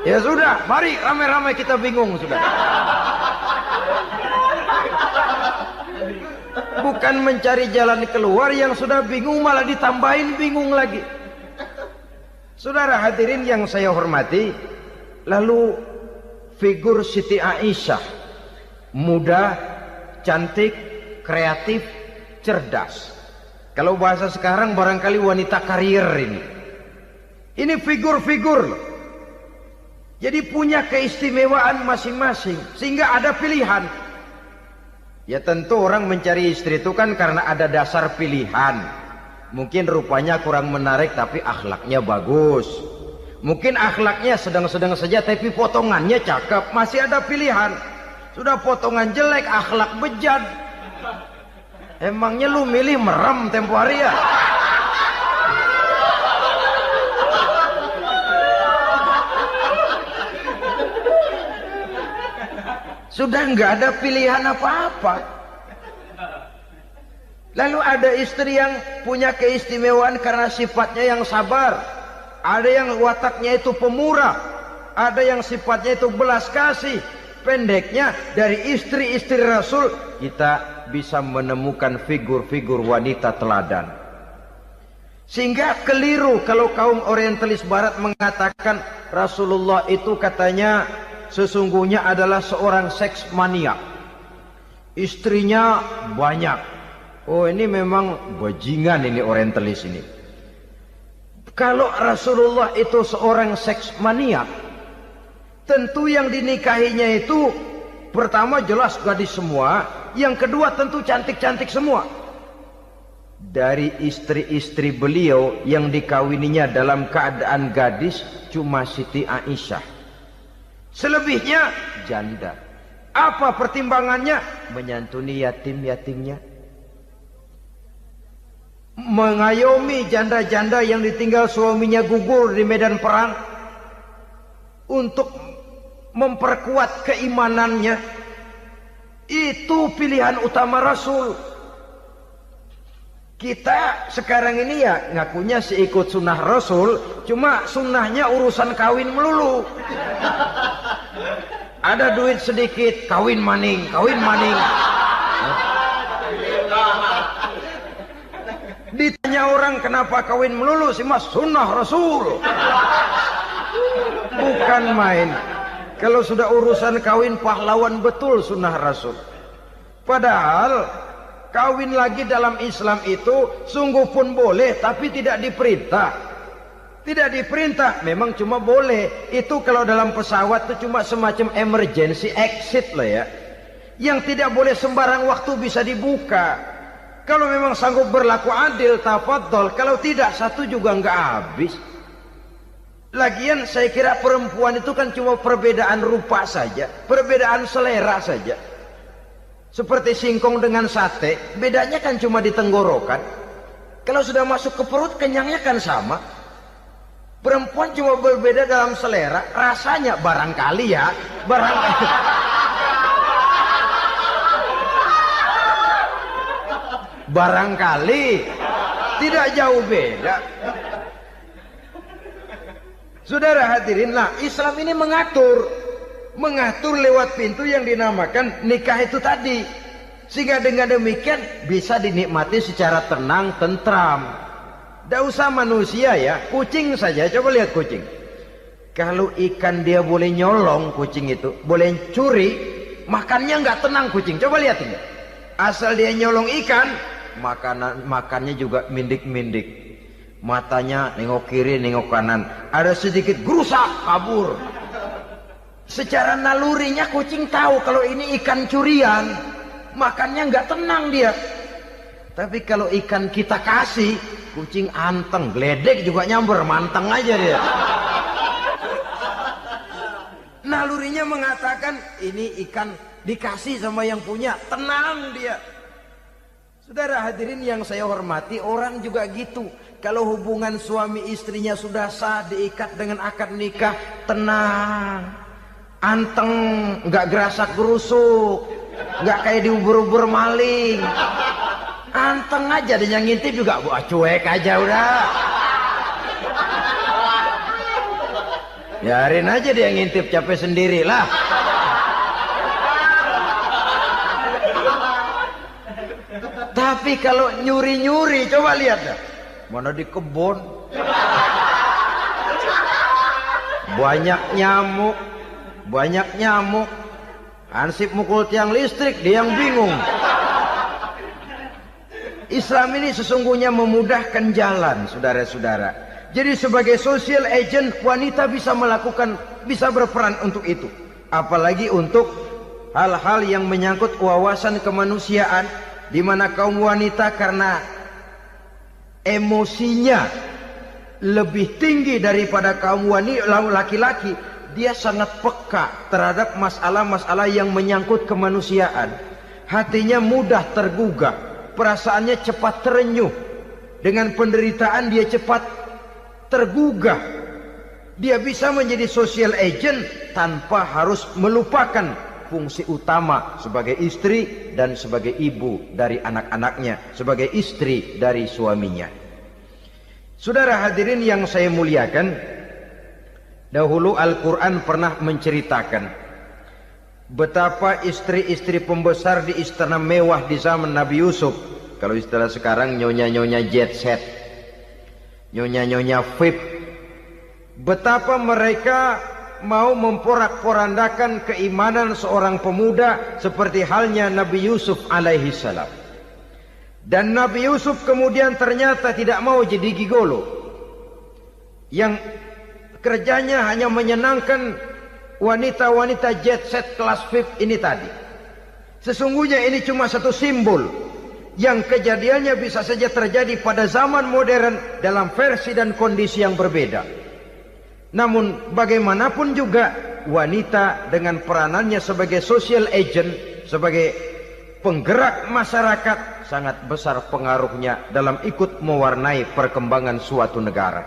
Ya sudah, mari ramai-ramai kita bingung sudah. Bukan mencari jalan keluar, yang sudah bingung malah ditambahin bingung lagi. Saudara hadirin yang saya hormati, lalu figur Siti Aisyah, muda, cantik, kreatif, cerdas. Kalau bahasa sekarang barangkali wanita karier ini. Ini figur-figur loh. Jadi punya keistimewaan masing-masing, sehingga ada pilihan. Ya tentu orang mencari istri itu kan karena ada dasar pilihan. Mungkin rupanya kurang menarik tapi akhlaknya bagus. Mungkin akhlaknya sedang-sedang saja tapi potongannya cakep. Masih ada pilihan. Sudah potongan jelek, akhlak bejat. Emangnya lu milih merem tempo hari ya? Sudah nggak ada pilihan apa-apa. Lalu ada istri yang punya keistimewaan karena sifatnya yang sabar. Ada yang wataknya itu pemurah. Ada yang sifatnya itu belas kasih. Pendeknya, dari istri-istri Rasul kita bisa menemukan figur-figur wanita teladan. Sehingga keliru kalau kaum orientalis barat mengatakan Rasulullah itu katanya sesungguhnya adalah seorang seks mania. Istrinya banyak. Oh ini memang bajingan ini orientalis ini. Kalau Rasulullah itu seorang seks mania, tentu yang dinikahinya itu pertama jelas gadis semua, yang kedua tentu cantik-cantik semua. Dari istri-istri beliau yang dikawininya dalam keadaan gadis cuma Siti Aisyah. Selebihnya janda. Apa pertimbangannya? Menyantuni yatim-yatimnya, mengayomi janda-janda yang ditinggal suaminya gugur di medan perang, untuk memperkuat keimanannya. Itu pilihan utama Rasul. Kita sekarang ini ya ngakunya sih ikut sunnah Rasul, cuma sunnahnya urusan kawin melulu. Ada duit sedikit, kawin maning, kawin maning. Ditanya orang kenapa kawin melulu, sih mas sunnah Rasul. Bukan main. Kalau sudah urusan kawin pahlawan betul sunnah Rasul. Padahal kawin lagi dalam Islam itu sungguh pun boleh, tapi tidak diperintah. Tidak diperintah, memang cuma boleh. Itu kalau dalam pesawat itu cuma semacam emergency exit lah ya. Yang tidak boleh sembarang waktu bisa dibuka. Kalau memang sanggup berlaku adil, tafadhol. Kalau tidak, satu juga nggak habis. Lagian saya kira perempuan itu kan cuma perbedaan rupa saja, perbedaan selera saja. Seperti singkong dengan sate, bedanya kan cuma di tenggorokan. Kalau sudah masuk ke perut, kenyangnya kan sama. Perempuan cuma berbeda dalam selera, rasanya barangkali ya, barangkali. Barangkali tidak jauh beda. Saudara hadirinlah, Islam ini mengatur lewat pintu yang dinamakan nikah itu tadi, sehingga dengan demikian bisa dinikmati secara tenang, tentram. Tidak usah manusia ya, kucing saja. Coba lihat kucing. Kalau ikan dia boleh nyolong, kucing itu boleh curi, makannya nggak tenang kucing. Coba lihat ini. Asal dia nyolong ikan, makannya juga mindik-mindik. Matanya nengok kiri, nengok kanan. Ada sedikit gerusak, kabur. Secara nalurinya kucing tahu kalau ini ikan curian, makannya nggak tenang dia. Tapi kalau ikan kita kasih, kucing anteng, geledek juga nyamber, manteng aja dia. Nalurinya mengatakan ini ikan dikasih sama yang punya, tenang dia. Saudara hadirin yang saya hormati, orang juga gitu. Kalau hubungan suami istrinya sudah sah, diikat dengan akad nikah, tenang, anteng, nggak gerasak gerusuk, nggak kayak diubur-ubur maling, anteng aja. Dan yang ngintip juga buat cuek aja udah. Biarin aja dia ngintip, capek sendirilah. Tapi kalau nyuri-nyuri, coba lihat dah. Mana di kebun banyak nyamuk, Hansip mukul tiang listrik, dia yang bingung. Islam ini sesungguhnya memudahkan jalan, saudara-saudara. Jadi sebagai social agent, wanita bisa berperan untuk itu. Apalagi untuk hal-hal yang menyangkut wawasan kemanusiaan, di mana kaum wanita karena emosinya lebih tinggi daripada kaum laki-laki, dia sangat peka terhadap masalah-masalah yang menyangkut kemanusiaan. Hatinya mudah tergugah, perasaannya cepat terenyuh. Dengan penderitaan dia cepat tergugah. Dia bisa menjadi social agent tanpa harus melupakan fungsi utama sebagai istri dan sebagai ibu dari anak-anaknya, sebagai istri dari suaminya. Saudara hadirin yang saya muliakan, dahulu Al-Quran pernah menceritakan betapa istri-istri pembesar di istana mewah di zaman Nabi Yusuf, kalau istilah sekarang nyonya-nyonya jet set, nyonya-nyonya VIP, betapa mereka mau memporak-porandakan keimanan seorang pemuda seperti halnya Nabi Yusuf alaihi salam. Dan Nabi Yusuf kemudian ternyata tidak mau jadi gigolo yang kerjanya hanya menyenangkan wanita-wanita jet set kelas VIP ini tadi. Sesungguhnya ini cuma satu simbol yang kejadiannya bisa saja terjadi pada zaman modern dalam versi dan kondisi yang berbeda. Namun bagaimanapun juga wanita dengan peranannya sebagai social agent, sebagai penggerak masyarakat, sangat besar pengaruhnya dalam ikut mewarnai perkembangan suatu negara.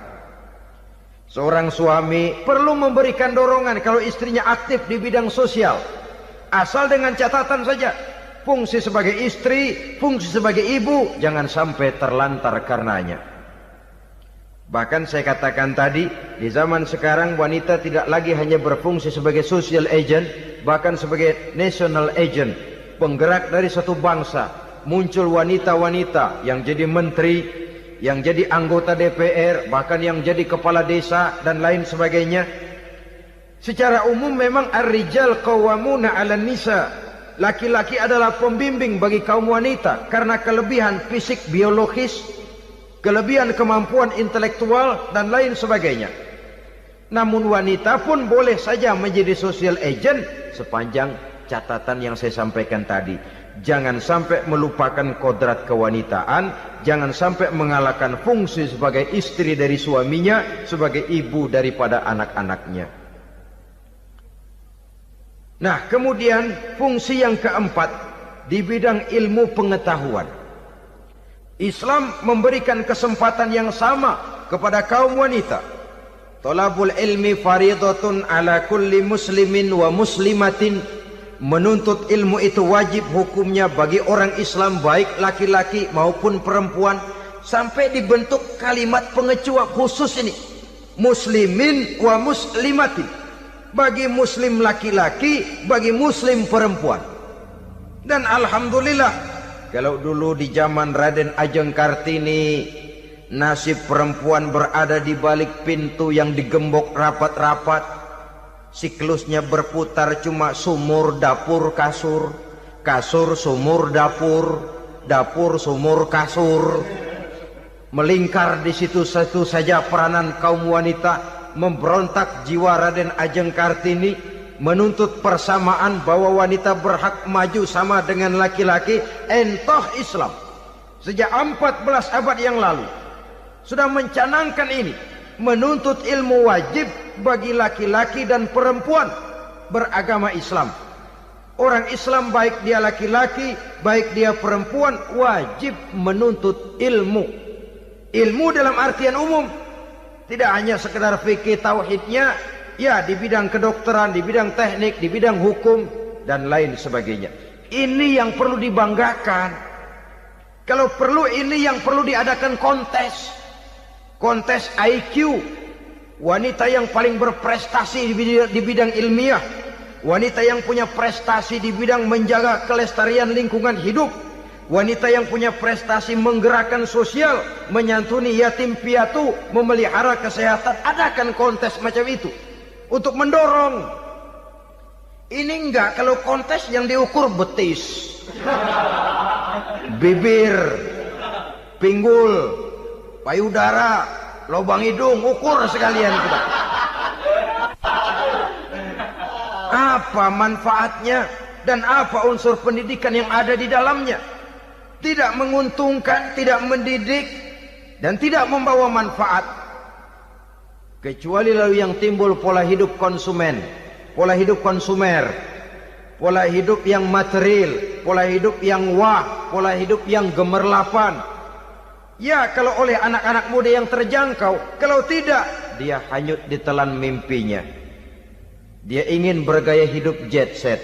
Seorang suami perlu memberikan dorongan kalau istrinya aktif di bidang sosial, asal dengan catatan saja, fungsi sebagai istri, fungsi sebagai ibu jangan sampai terlantar karenanya. Bahkan saya katakan tadi, di zaman sekarang wanita tidak lagi hanya berfungsi sebagai social agent, bahkan sebagai national agent, penggerak dari satu bangsa. Muncul wanita-wanita yang jadi menteri, yang jadi anggota DPR, bahkan yang jadi kepala desa dan lain sebagainya. Secara umum memang ar-rijal qawwamuna 'alan nisa. Laki-laki adalah pembimbing bagi kaum wanita karena kelebihan fisik biologis, kelebihan kemampuan intelektual dan lain sebagainya. Namun wanita pun boleh saja menjadi social agent sepanjang catatan yang saya sampaikan tadi. Jangan sampai melupakan kodrat kewanitaan, jangan sampai mengalahkan fungsi sebagai istri dari suaminya, sebagai ibu daripada anak-anaknya. Nah, kemudian fungsi yang keempat di bidang ilmu pengetahuan. Islam memberikan kesempatan yang sama kepada kaum wanita. Thalabul ilmi faridatun ala kulli muslimin wa muslimatin. Menuntut ilmu itu wajib hukumnya bagi orang Islam, baik laki-laki maupun perempuan. Sampai dibentuk kalimat pengecua khusus ini, muslimin wa muslimatin, bagi muslim laki-laki, bagi muslim perempuan. Dan alhamdulillah, kalau dulu di zaman Raden Ajeng Kartini, nasib perempuan berada di balik pintu yang digembok rapat-rapat, siklusnya berputar cuma sumur, dapur, kasur, kasur, sumur, dapur, dapur, sumur, kasur. Melingkar di situ-situ saja peranan kaum wanita. Memberontak jiwa Raden Ajeng Kartini, menuntut persamaan bahwa wanita berhak maju sama dengan laki-laki. Entah Islam sejak 14 abad yang lalu sudah mencanangkan ini, menuntut ilmu wajib bagi laki-laki dan perempuan beragama Islam. Orang Islam baik dia laki-laki, baik dia perempuan, wajib menuntut ilmu. Ilmu dalam artian umum, tidak hanya sekedar fikih tauhidnya, ya di bidang kedokteran, di bidang teknik, di bidang hukum dan lain sebagainya. Ini yang perlu dibanggakan. Kalau perlu, ini yang perlu diadakan kontes. Kontes IQ. Wanita yang paling berprestasi di bidang ilmiah. Wanita yang punya prestasi di bidang menjaga kelestarian lingkungan hidup. Wanita yang punya prestasi menggerakkan sosial, menyantuni yatim piatu, memelihara kesehatan. Adakan kontes macam itu untuk mendorong. Ini enggak, kalau kontes yang diukur betis, bibir, pinggul, payudara, lubang hidung, ukur sekalian kita. Apa manfaatnya dan apa unsur pendidikan yang ada di dalamnya? Tidak menguntungkan, tidak mendidik, dan tidak membawa manfaat. Kecuali lalu yang timbul pola hidup konsumen, pola hidup konsumer, pola hidup yang material, pola hidup yang wah, pola hidup yang gemerlapan. Ya, kalau oleh anak-anak muda yang terjangkau. Kalau tidak, dia hanyut ditelan mimpinya. Dia ingin bergaya hidup jet set,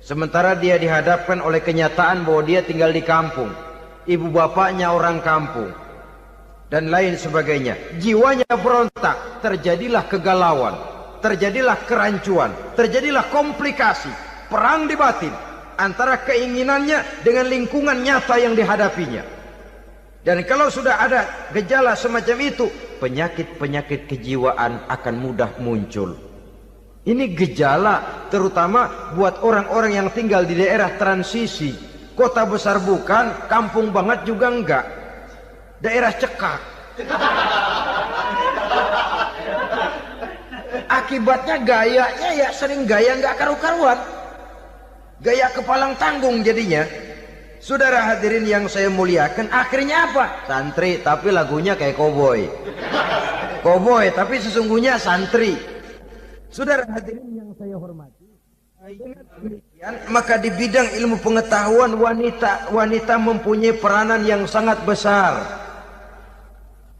sementara dia dihadapkan oleh kenyataan bahwa dia tinggal di kampung, ibu bapaknya orang kampung, dan lain sebagainya. Jiwanya berontak, terjadilah kegalauan, terjadilah kerancuan, terjadilah komplikasi, perang di batin antara keinginannya dengan lingkungan nyata yang dihadapinya. Dan kalau sudah ada gejala semacam itu, penyakit-penyakit kejiwaan akan mudah muncul. Ini gejala terutama buat orang-orang yang tinggal di daerah transisi. Kota besar bukan, kampung banget juga enggak, daerah cekak. Akibatnya gayanya ya sering gaya enggak karu-karuan, gaya kepalang tanggung jadinya. Saudara hadirin yang saya muliakan, akhirnya apa? Santri tapi lagunya kayak koboi. Koboi tapi sesungguhnya santri. Saudara hadirin yang saya hormati, maka di bidang ilmu pengetahuan wanita mempunyai peranan yang sangat besar.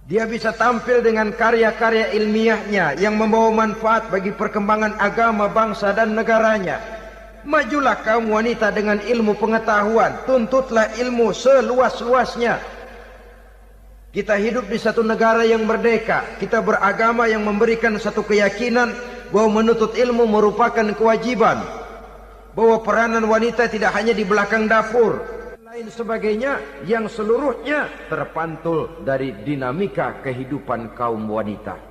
Dia bisa tampil dengan karya-karya ilmiahnya yang membawa manfaat bagi perkembangan agama, bangsa dan negaranya. Majulah kaum wanita dengan ilmu pengetahuan, tuntutlah ilmu seluas-luasnya. Kita hidup di satu negara yang merdeka, kita beragama yang memberikan satu keyakinan bahwa menuntut ilmu merupakan kewajiban, bahwa peranan wanita tidak hanya di belakang dapur, lain sebagainya, yang seluruhnya terpantul dari dinamika kehidupan kaum wanita.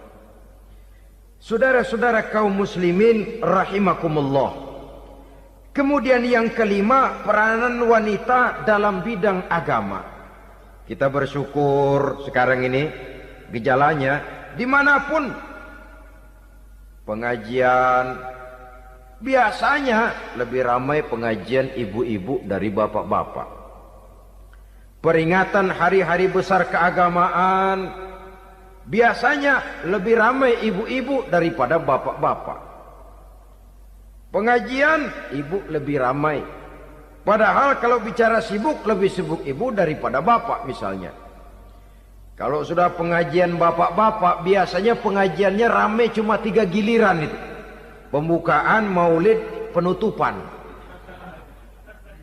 Saudara-saudara kaum muslimin rahimakumullah. Kemudian yang kelima, peranan wanita dalam bidang agama. Kita bersyukur sekarang ini gejalanya dimanapun pengajian, biasanya lebih ramai pengajian ibu-ibu dari bapak-bapak. Peringatan hari-hari besar keagamaan, biasanya lebih ramai ibu-ibu daripada bapak-bapak. Pengajian ibu lebih ramai. Padahal kalau bicara sibuk, lebih sibuk ibu daripada bapak misalnya. Kalau sudah pengajian bapak-bapak, biasanya pengajiannya ramai cuma 3 giliran itu. Pembukaan, maulid, penutupan.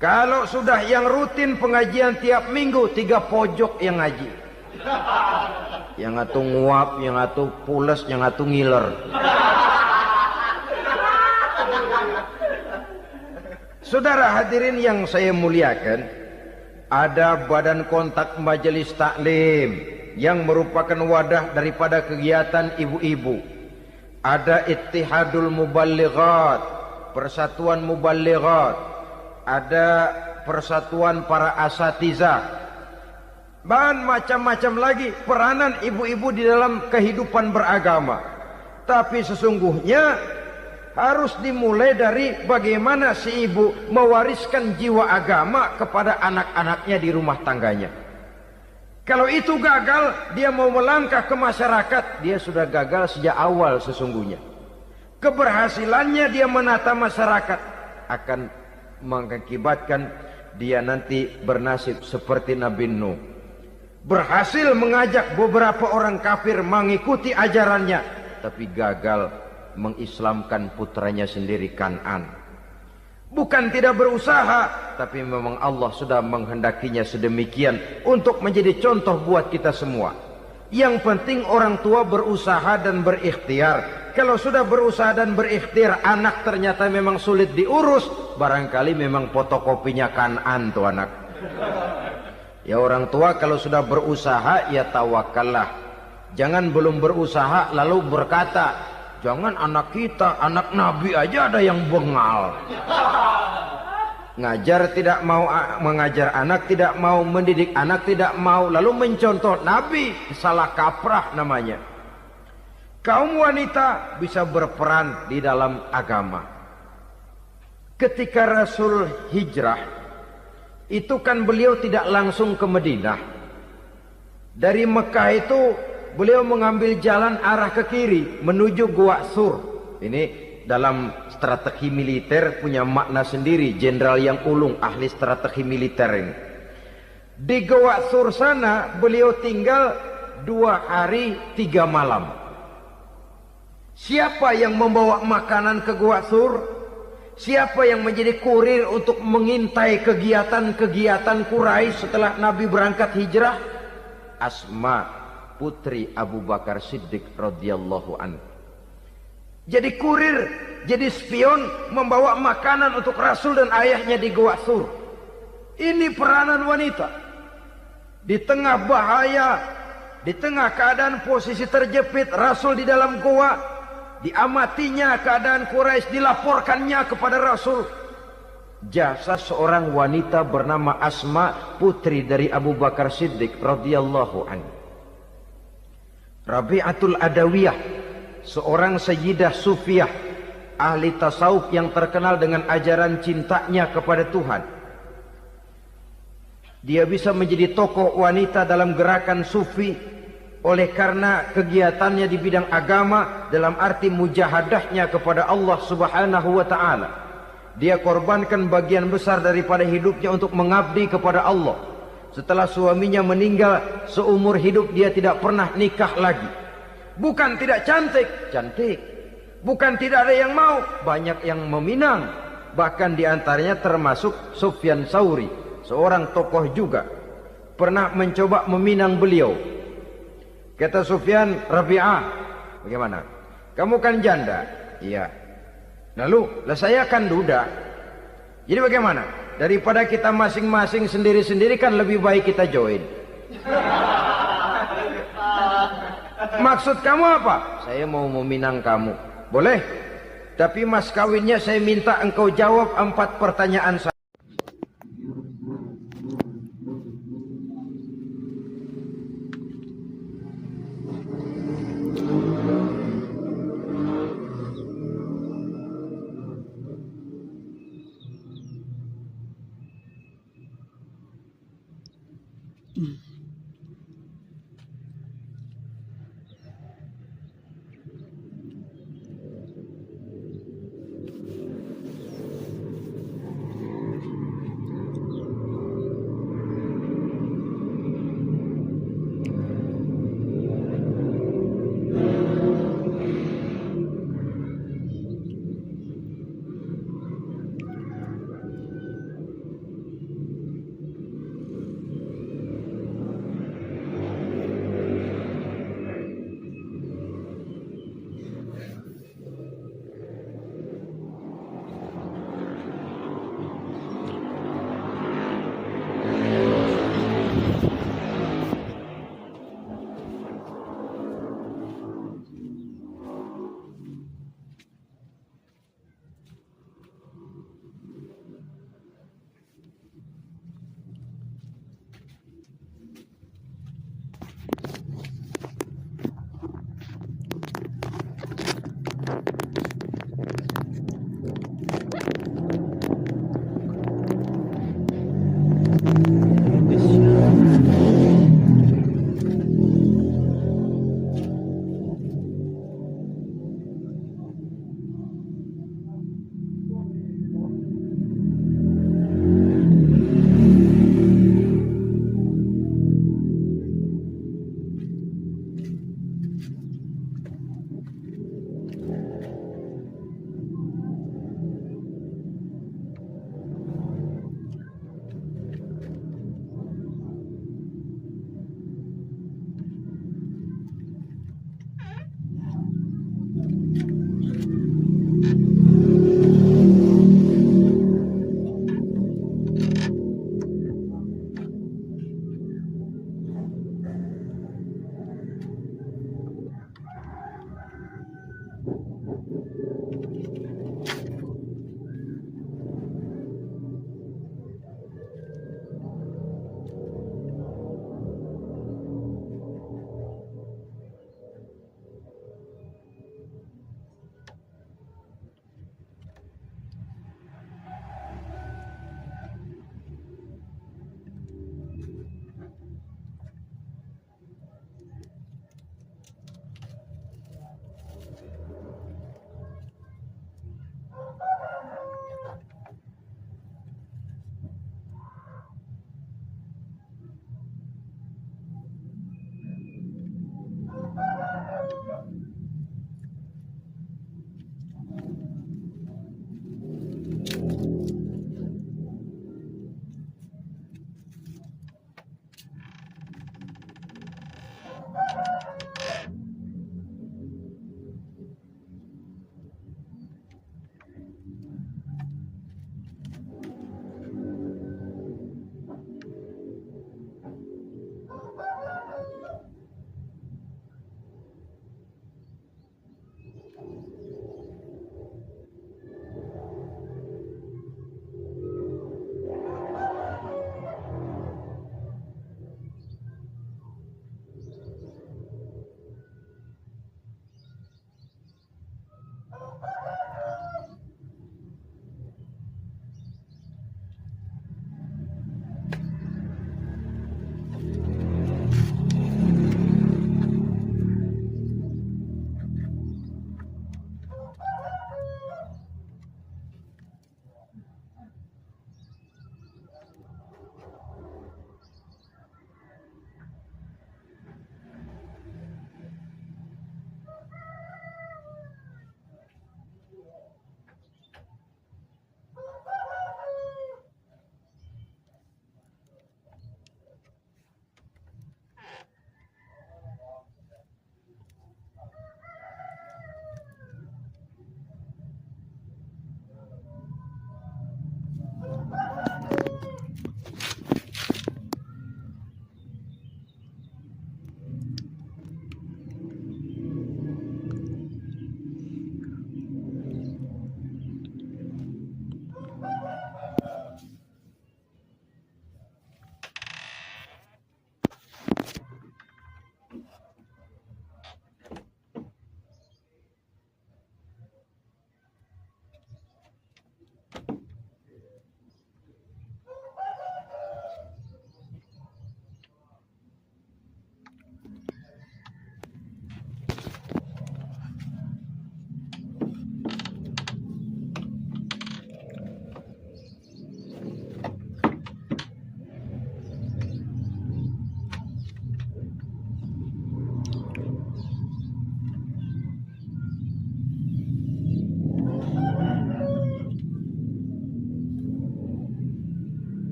Kalau sudah yang rutin pengajian tiap minggu, 3 pojok yang ngaji. Yang atuh nguap, yang atuh pules, yang atuh ngiler. Saudara hadirin yang saya muliakan, ada badan kontak majelis taklim yang merupakan wadah daripada kegiatan ibu-ibu. Ada Ittihadul Muballighat, Persatuan Muballighat. Ada persatuan para asatiza, dan macam-macam lagi peranan ibu-ibu di dalam kehidupan beragama. Tapi sesungguhnya harus dimulai dari bagaimana si ibu mewariskan jiwa agama kepada anak-anaknya di rumah tangganya. Kalau itu gagal, dia mau melangkah ke masyarakat, dia sudah gagal sejak awal sesungguhnya. Keberhasilannya dia menata masyarakat akan mengakibatkan dia nanti bernasib seperti Nabi Nuh. Berhasil mengajak beberapa orang kafir mengikuti ajarannya, tapi gagal mengislamkan putranya sendiri Kan'an. Bukan tidak berusaha, tapi memang Allah sudah menghendakinya sedemikian untuk menjadi contoh buat kita semua. Yang penting orang tua berusaha dan berikhtiar. Kalau sudah berusaha dan berikhtiar, anak ternyata memang sulit diurus, barangkali memang fotokopinya Kan'an tuh anak. Ya orang tua kalau sudah berusaha, ya tawakallah. Jangan belum berusaha lalu berkata, jangan anak kita, anak Nabi aja ada yang bengal. Ngajar tidak mau, mengajar anak tidak mau, mendidik anak tidak mau, lalu mencontoh Nabi, salah kaprah namanya. Kaum wanita bisa berperan di dalam agama. Ketika Rasul hijrah, itu kan beliau tidak langsung ke Madinah. Dari Mekah itu beliau mengambil jalan arah ke kiri menuju Gua Sur. Ini dalam strategi militer punya makna sendiri. Jenderal yang ulung, ahli strategi militer ini. Di Gua Sur sana beliau tinggal 2 hari 3 malam. Siapa yang membawa makanan ke Gua Sur? Siapa yang menjadi kurir untuk mengintai kegiatan-kegiatan Quraisy setelah Nabi berangkat hijrah? Asma, putri Abu Bakar Siddiq radhiyallahu anhu. Jadi kurir, jadi spion, membawa makanan untuk Rasul dan ayahnya di Gua Sur. Ini peranan wanita. Di tengah bahaya, di tengah keadaan posisi terjepit, Rasul di dalam gua, diamatinya keadaan Quraisy, dilaporkannya kepada Rasul. Jasa seorang wanita bernama Asma, putri dari Abu Bakar Siddiq radhiyallahu anhu. Rabi'atul Adawiyah, seorang sayyidah sufiyah, ahli tasawuf yang terkenal dengan ajaran cintanya kepada Tuhan. Dia bisa menjadi tokoh wanita dalam gerakan sufi oleh karena kegiatannya di bidang agama, dalam arti mujahadahnya kepada Allah Subhanahu wa taala. Dia korbankan bagian besar daripada hidupnya untuk mengabdi kepada Allah. Setelah suaminya meninggal, seumur hidup dia tidak pernah nikah lagi. Bukan tidak cantik, cantik. Bukan tidak ada yang mau, banyak yang meminang. Bahkan diantaranya termasuk Sufyan Tsauri, seorang tokoh juga, pernah mencoba meminang beliau. Kata Sufyan, Rabi'ah, bagaimana? Kamu kan janda? Iya. Lalu, lah saya kan duda. Jadi bagaimana? Daripada kita masing-masing sendiri-sendiri kan lebih baik kita join. Maksud kamu apa? Saya mau meminang kamu. Boleh? Tapi mas kawinnya saya minta engkau jawab 4 pertanyaan saya.